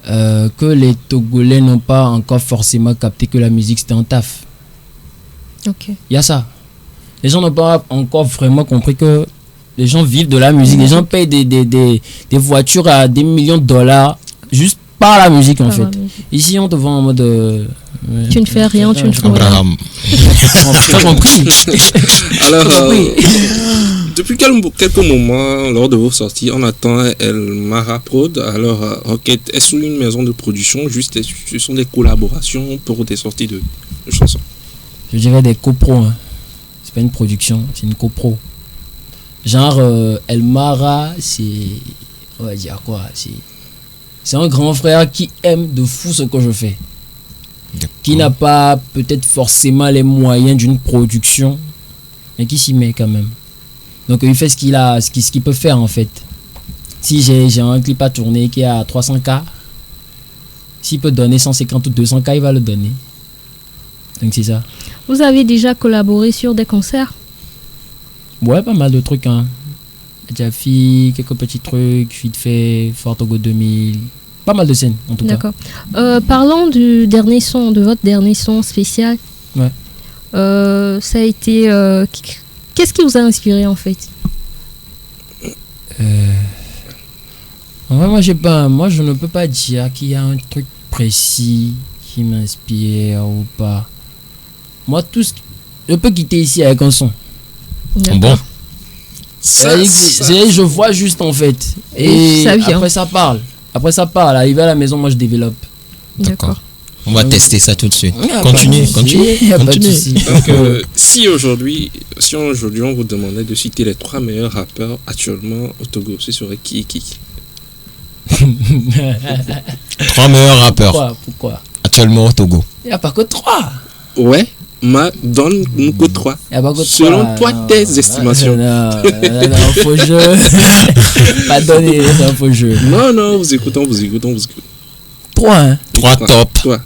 que les Togolais n'ont pas encore forcément capté que la musique c'était un taf. Ok. Il y a ça. Les gens n'ont pas encore vraiment compris que les gens vivent de la musique. Les gens payent des voitures à des millions de dollars juste par la musique en fait. Ici on te vend en mode... tu ne fais rien, tu ne fais rien. Alors, depuis quelques moments, lors de vos sorties, on attend El Mara Prod. Alors, Rocket, est-ce une maison de production? Juste, ce sont des collaborations pour des sorties de chansons? Je dirais des copros. Hein. C'est pas une production, c'est une copro. Genre, El Mara, c'est... On va dire quoi? C'est un grand frère qui aime de fou ce que je fais. Qui n'a pas peut-être forcément les moyens d'une production, mais qui s'y met quand même. Donc il fait ce qu'il peut faire en fait. Si j'ai un clip à tourner qui est à 300K, s'il peut donner 150 ou 200K, il va le donner. Donc c'est ça. Vous avez déjà collaboré sur des concerts? Ouais, pas mal de trucs. Hein. Jaffi, quelques petits trucs, vite fait, Fort Togo 2000. Pas mal de scènes en tout cas. D'accord. Parlons de votre dernier son spécial. Ouais. Ça a été... qu'est-ce qui vous a inspiré en fait? En vrai, moi je ne peux pas dire qu'il y a un truc précis qui m'inspire ou pas. Moi, je peux quitter ici avec un son. Bon. Je vois juste en fait. Et après ça parle. Arrivé à la maison, moi je développe. D'accord. On va tester ça tout de suite. Continue. Donc, si aujourd'hui on vous demandait de citer les 3 meilleurs rappeurs actuellement au Togo, ce serait qui? 3 meilleurs rappeurs. Pourquoi actuellement au Togo? Il n'y a pas que 3. Ouais. Donne-nous que 3. Selon toi, tes estimations. Non, faux jeu. Pas donné, c'est un faux jeu. Non, vous écoutons. 3, hein. 3 top. 3.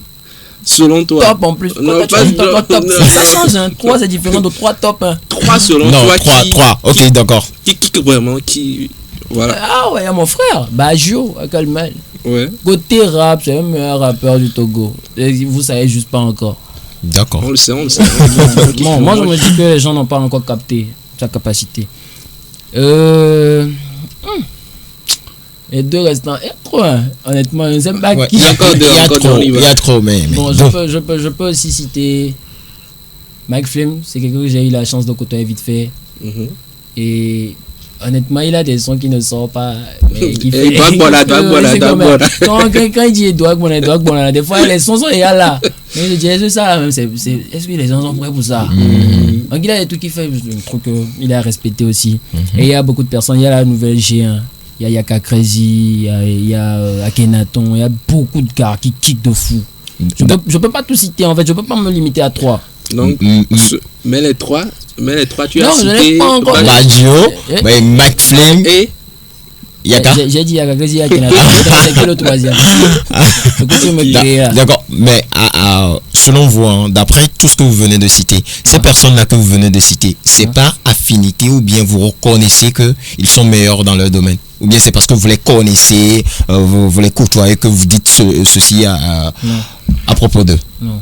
Selon toi. Top en plus. Non, pas top. Ça change, hein. 3 c'est différent de 3 top. Hein. 3 selon toi. Non, 3. Ok, d'accord. Qui voilà. Ah ouais, mon frère. Bajo, à Calmel. Ouais. Côté rap, c'est le meilleur rappeur du Togo. Et vous savez juste pas encore. D'accord. On le sait. Bon, moi je me dis que les gens n'ont pas encore capté sa capacité. Les deux restants, il y a trop, hein. Honnêtement, je ne sais pas qui. Il y a trop, mais bon, je peux aussi citer Mike Flame, c'est quelqu'un que j'ai eu la chance de côtoyer vite fait. Et honnêtement, il a des sons qui ne sortent pas. Mais qui fait, quand il dit Douag, des fois les sons sont là. Mais je dis, est-ce que ça, même, est-ce que les gens sont prêts pour ça? Donc il a des trucs qui fait, un truc qu'il a respecté aussi. Et il y a beaucoup de personnes, il y a la nouvelle G1. Il y a Yaka Crazy, il y a Akhenaton, il y a beaucoup de gars qui kick de fou. Je peux pas tout citer en fait, je peux pas me limiter à 3. Donc, mais les trois, tu as cité. Non, je n'ai pas encore. Radio, Mike Flame et Yaka. J'ai dit Yaka Crazy, Akhenaton. C'est que le troisième. D'accord, mais selon vous, hein, d'après tout ce que vous venez de citer, ces personnes-là que vous venez de citer, c'est par affinité ou bien vous reconnaissez qu'ils sont meilleurs dans leur domaine? Ou bien c'est parce que vous les connaissez, vous les côtoyez que vous dites ceci à propos d'eux? Non.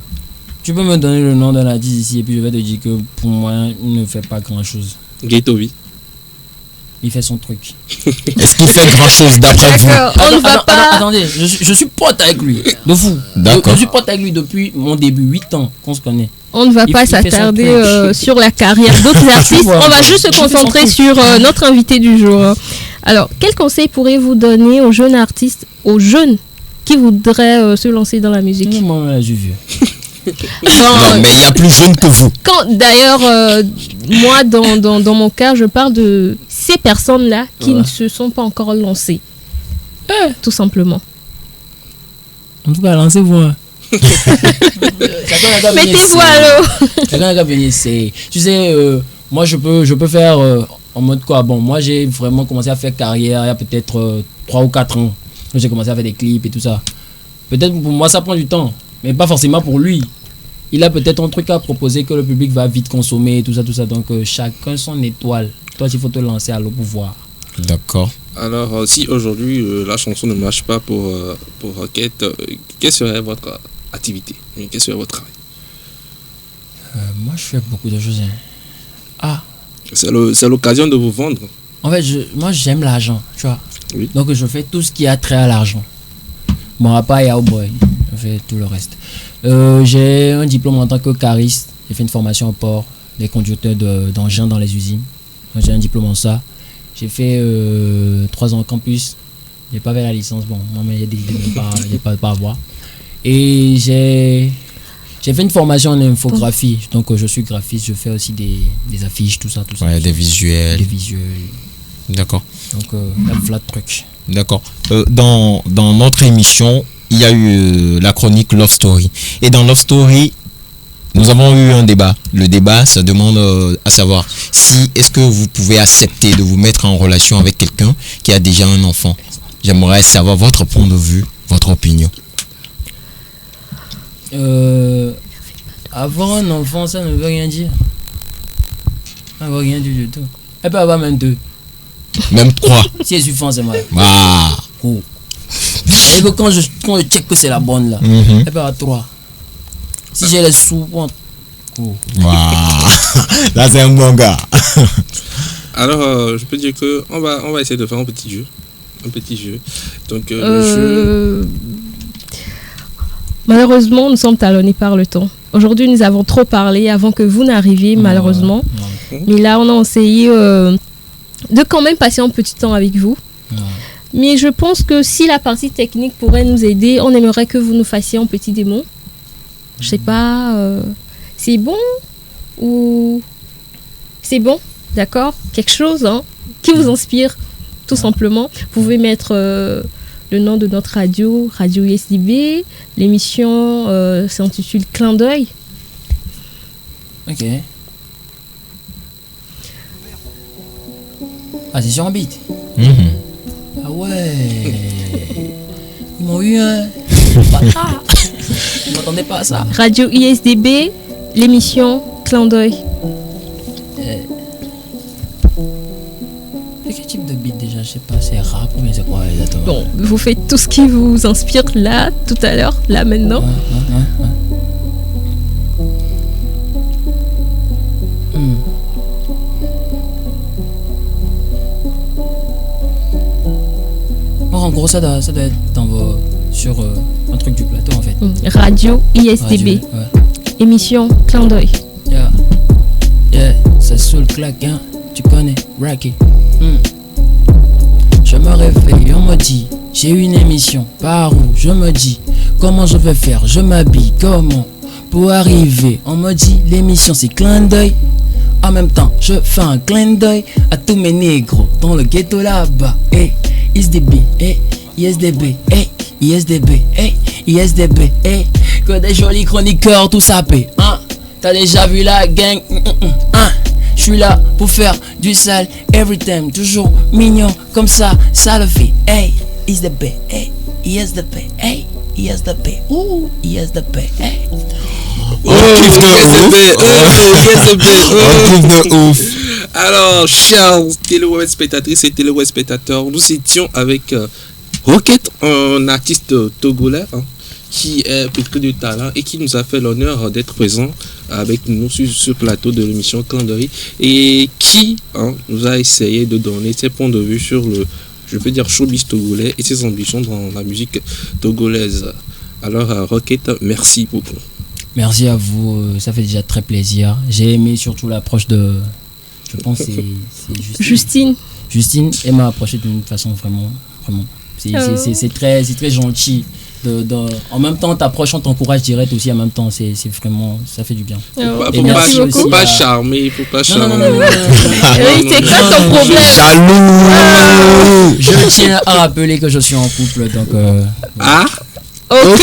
Tu peux me donner le nom d'un artiste ici et puis je vais te dire que pour moi, il ne fait pas grand-chose. Ghetto-Vi. Il fait son truc. Est-ce qu'il fait grand-chose d'après vous? On ne va pas... Attendez, je suis pote avec lui. De fou. D'accord. Je suis pote avec lui depuis mon début, 8 ans qu'on se connaît. On ne va pas s'attarder sur la carrière d'autres artistes. On va juste se concentrer sur notre invité du jour. Alors, quel conseil pourriez-vous donner aux jeunes artistes, aux jeunes qui voudraient se lancer dans la musique? Moi, je vieux. Non, mais il y a plus jeune que vous. D'ailleurs, moi, dans mon cas, je parle de ces personnes-là qui ne se sont pas encore lancées. Tout simplement. En tout cas, lancez-vous. Mettez-vous à l'eau. Chacun a venir, c'est. Tu sais, moi, je peux faire en mode quoi. Bon, moi, j'ai vraiment commencé à faire carrière il y a peut-être 3 ou 4 ans. J'ai commencé à faire des clips et tout ça. Peut-être pour moi, ça prend du temps. Mais pas forcément pour lui. Il a peut-être un truc à proposer que le public va vite consommer, tout ça. Donc chacun son étoile. Toi, il faut te lancer à l'eau pour voir. D'accord. Alors, si aujourd'hui la chanson ne marche pas pour Rocket, quelle serait votre activité? Quel serait votre travail? Moi, je fais beaucoup de choses. C'est l'occasion de vous vendre. En fait, moi, j'aime l'argent, tu vois. Oui. Donc, je fais tout ce qui a trait à l'argent. Bon, à part Yaoboy, je fais tout le reste. J'ai un diplôme en tant que cariste. J'ai fait une formation au port, des conducteurs d'engins dans les usines. Donc, j'ai un diplôme en ça. J'ai fait 3 ans au campus. J'ai pas fait la licence. Bon, moi, mais il y a pas à voir. Et j'ai fait une formation en infographie. Donc, je suis graphiste. Je fais aussi des affiches, tout ça. Ouais, des visuels. D'accord. Donc, là, truc. D'accord. Dans notre émission, il y a eu la chronique Love Story. Et dans Love Story, nous avons eu un débat. Le débat, ça demande à savoir si est-ce que vous pouvez accepter de vous mettre en relation avec quelqu'un qui a déjà un enfant. J'aimerais savoir votre point de vue, votre opinion. Avoir un enfant, ça ne veut rien dire. Ça ne veut rien dire du tout. Elle peut avoir même 2. Même 3. Si elle suffit, c'est mal. Ah. Oh. Et que quand je check que c'est la bonne là, elle peut avoir 3. Si j'ai les sous, oh. Là c'est un bon gars. Alors, je peux dire que on va essayer de faire un petit jeu. Donc le jeu. Malheureusement, nous sommes talonnés par le temps. Aujourd'hui, nous avons trop parlé avant que vous n'arriviez, malheureusement. Mais là, on a essayé de quand même passer un petit temps avec vous. Mais je pense que si la partie technique pourrait nous aider, on aimerait que vous nous fassiez un petit démo. Je sais pas, c'est bon ou c'est bon, d'accord? Quelque chose qui vous inspire, tout simplement. Vous pouvez mettre le nom de notre radio, Radio ISDB. L'émission s'intitule Clin d'œil. Ok. Ah, c'est sur un beat. Ah ouais. Ils m'ont eu un. Je m'attendais pas à ça. Radio ISDB, l'émission Clin d'œil. C'est quel type de beat déjà? Je sais pas, c'est rap ou mais c'est quoi exactement? Bon, vous faites tout ce qui vous inspire là, tout à l'heure, là maintenant. En gros, ça doit être sur un truc du plateau en fait. Radio ISDB. Émission Clin d'œil. Yeah, c'est sous le claque, hein. Tu connais, Racky. Je me réveille, on me dit, j'ai une émission. Par où? Je me dis, comment je vais faire? Je m'habille, comment? Pour arriver, on me dit, l'émission c'est Clin d'œil. En même temps, je fais un clin d'œil à tous mes négros dans le ghetto là-bas. Hey, ISDB, hey, ISDB, hey, ISDB, hey, ISDB, hey. Que des jolis chroniqueurs tout sapés, hein. T'as déjà vu la gang, hein. Je suis là pour faire du sale every time, toujours mignon comme ça, ça le fait. Hey, ISDB, hey, ISDB, hey, ISDB, ouh, ISDB, hey. Alors, chers téléweb spectatrices et téléweb spectateurs, nous étions avec Rocket, un artiste togolais qui est pétri de talent et qui nous a fait l'honneur d'être présent avec nous sur ce plateau de l'émission Clin d'œil et qui nous a essayé de donner ses points de vue sur le, je peux dire, showbiz togolais et ses ambitions dans la musique togolaise. Alors, Rocket, merci beaucoup. Merci à vous, ça fait déjà très plaisir. J'ai aimé surtout l'approche de, je pense c'est Justine. Justine, elle m'a approché d'une façon vraiment. C'est très gentil. En même temps, t'approches, on t'encourage direct aussi. En même temps, c'est vraiment, ça fait du bien. Faut pas charmer, faut pas charmer. Non. C'est quoi ton problème? Jaloux. Je tiens à rappeler que je suis en couple, donc. Ok.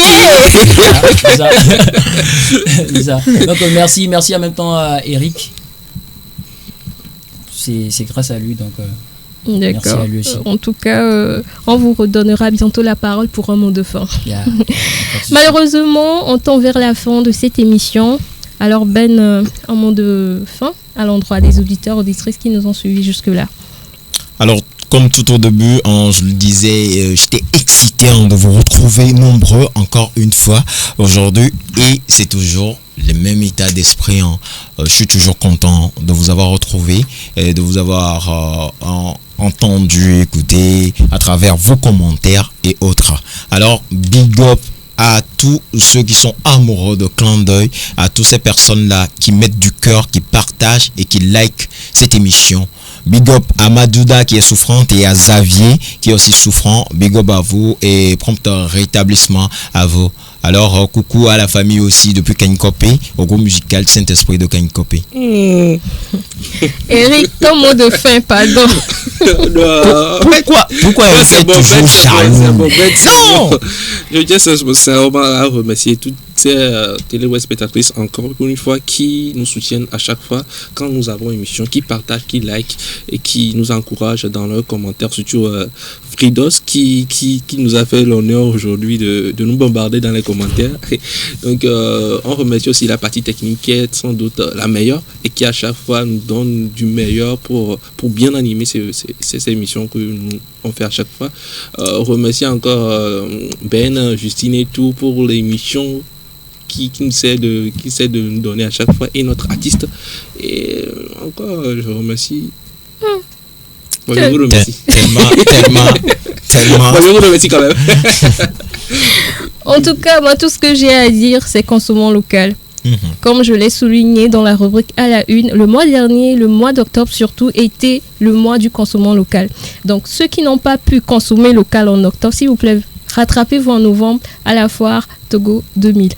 Ça. Donc merci en même temps à Eric. C'est grâce à lui, donc. D'accord. Merci à lui aussi. En tout cas, on vous redonnera bientôt la parole pour un mot de fin. Yeah. Malheureusement, on tend vers la fin de cette émission. Alors Ben, un mot de fin à l'endroit des auditeurs, auditrices qui nous ont suivis jusque-là. Alors, comme tout au début, je le disais, j'étais excité de vous retrouver nombreux encore une fois aujourd'hui et c'est toujours le même état d'esprit. Je suis toujours content de vous avoir retrouvé et de vous avoir entendu, écouté à travers vos commentaires et autres. Alors, big up à tous ceux qui sont amoureux de Clin d'œil, à toutes ces personnes-là qui mettent du cœur, qui partagent et qui like cette émission. Big up à Madouda qui est souffrante et à Xavier qui est aussi souffrant. Big up à vous et prompt rétablissement à vous. Alors, coucou à la famille aussi depuis Kankopé, au groupe musical Saint-Esprit de Kankopé. Eric, ton mot de fin, pardon. Pourquoi vous êtes toujours jaloux? Non. Je tiens sincèrement à remercier toutes ces téléweb spectatrices encore une fois qui nous soutiennent à chaque fois quand nous avons une émission, qui partagent, qui like et qui nous encouragent dans leurs commentaires, surtout Fridos qui nous a fait l'honneur aujourd'hui de nous bombarder dans les commentaires. Donc on remercie aussi la partie technique qui est sans doute la meilleure et qui à chaque fois nous donne du meilleur pour bien animer ces émissions que nous on fait à chaque fois. On remercie encore Ben, Justine et tout pour l'émission qui essaie de nous donner à chaque fois et notre artiste. Et encore je remercie. Bon, je vous remercie. Tellement. Bon, je vous remercie quand même. En tout cas, moi, tout ce que j'ai à dire, c'est consommons local. Comme je l'ai souligné dans la rubrique à la une, le mois dernier, le mois d'octobre surtout, était le mois du consommant local. Donc, ceux qui n'ont pas pu consommer local en octobre, s'il vous plaît, rattrapez-vous en novembre à la foire Togo 2000.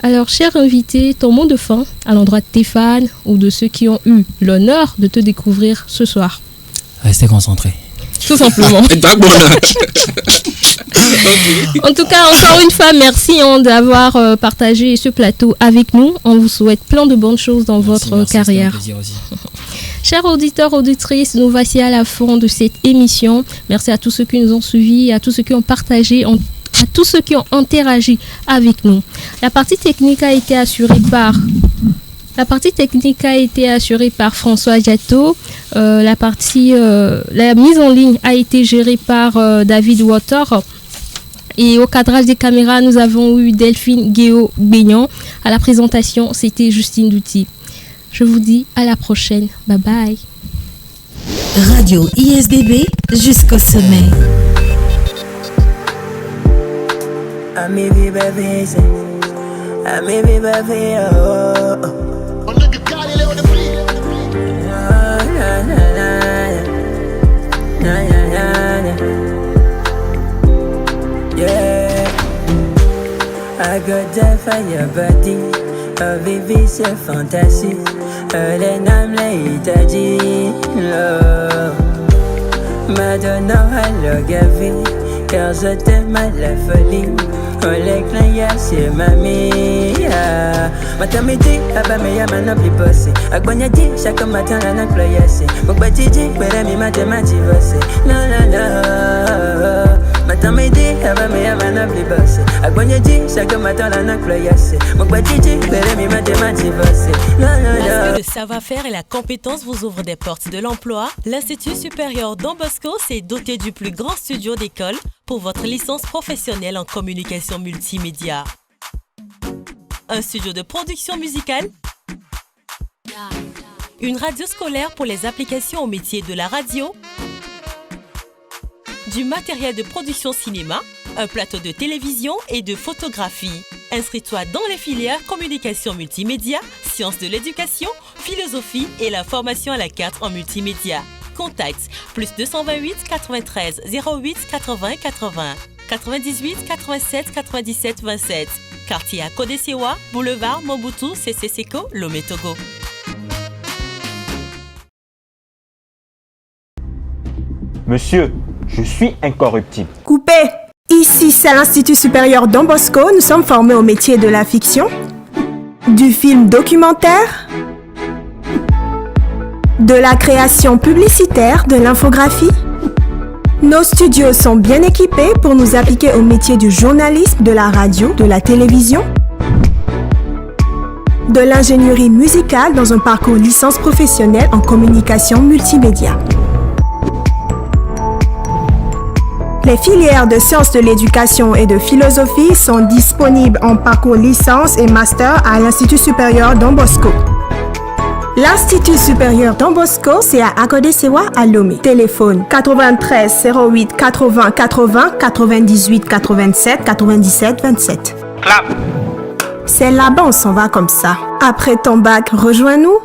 Alors, cher invité, ton mot de fin à l'endroit de tes fans ou de ceux qui ont eu l'honneur de te découvrir ce soir. Restez concentrés. Tout simplement. En tout cas, encore une fois, merci d'avoir partagé ce plateau avec nous. On vous souhaite plein de bonnes choses dans votre carrière. Chers auditeurs, auditrices, nous voici à la fin de cette émission. Merci à tous ceux qui nous ont suivis, à tous ceux qui ont partagé à tous ceux qui ont interagi avec nous. La partie technique a été assurée par François Giatto. La mise en ligne a été gérée par David Water. Et au cadrage des caméras, nous avons eu Delphine Guéot-Beignan. À la présentation, c'était Justine Douty. Je vous dis à la prochaine. Bye bye. Radio ISDB jusqu'au sommet. Yeah, I got that fire body, a vivid fantasy, les names les itadis, love. Madonna à la gavée, car je t'aime à la folie. On les clients c'est mamie. Matamiti, abamea manopli bossé. Agbonyadi, chaque matin la n'a ployassé. Mokbatiji, peremi mathémati bossé. La la la. Matamiti, abamea manopli bossé. Agbonyadi, chaque matin la n'a ployassé. Mokbatiji, peremi mathémati bossé. La la la. Parce que le savoir-faire et la compétence vous ouvrent des portes de l'emploi, l'Institut supérieur Don Bosco s'est doté du plus grand studio d'école pour votre licence professionnelle en communication multimédia. Un studio de production musicale, une radio scolaire pour les applications au métier de la radio, du matériel de production cinéma, un plateau de télévision et de photographie. Inscris-toi dans les filières communication multimédia, sciences de l'éducation, philosophie et la formation à la carte en multimédia. Contact +228 93 08 80 80 98 87 97 27. Quartier à Kodesewa, boulevard Mobutu, Seko, Lomé Togo. Monsieur, je suis incorruptible. Coupé. Ici, c'est l'Institut supérieur Don Bosco. Nous sommes formés au métier de la fiction, du film documentaire, de la création publicitaire, de l'infographie. Nos studios sont bien équipés pour nous appliquer au métier du journalisme, de la radio, de la télévision, de l'ingénierie musicale dans un parcours licence professionnelle en communication multimédia. Les filières de sciences de l'éducation et de philosophie sont disponibles en parcours licence et master à l'Institut supérieur Don Bosco. L'Institut supérieur Don Bosco, c'est à Akodesewa à Lomé. Téléphone 93 08 80 80 98 87 97 27. Clap. C'est là-bas, on s'en va comme ça. Après ton bac, rejoins-nous.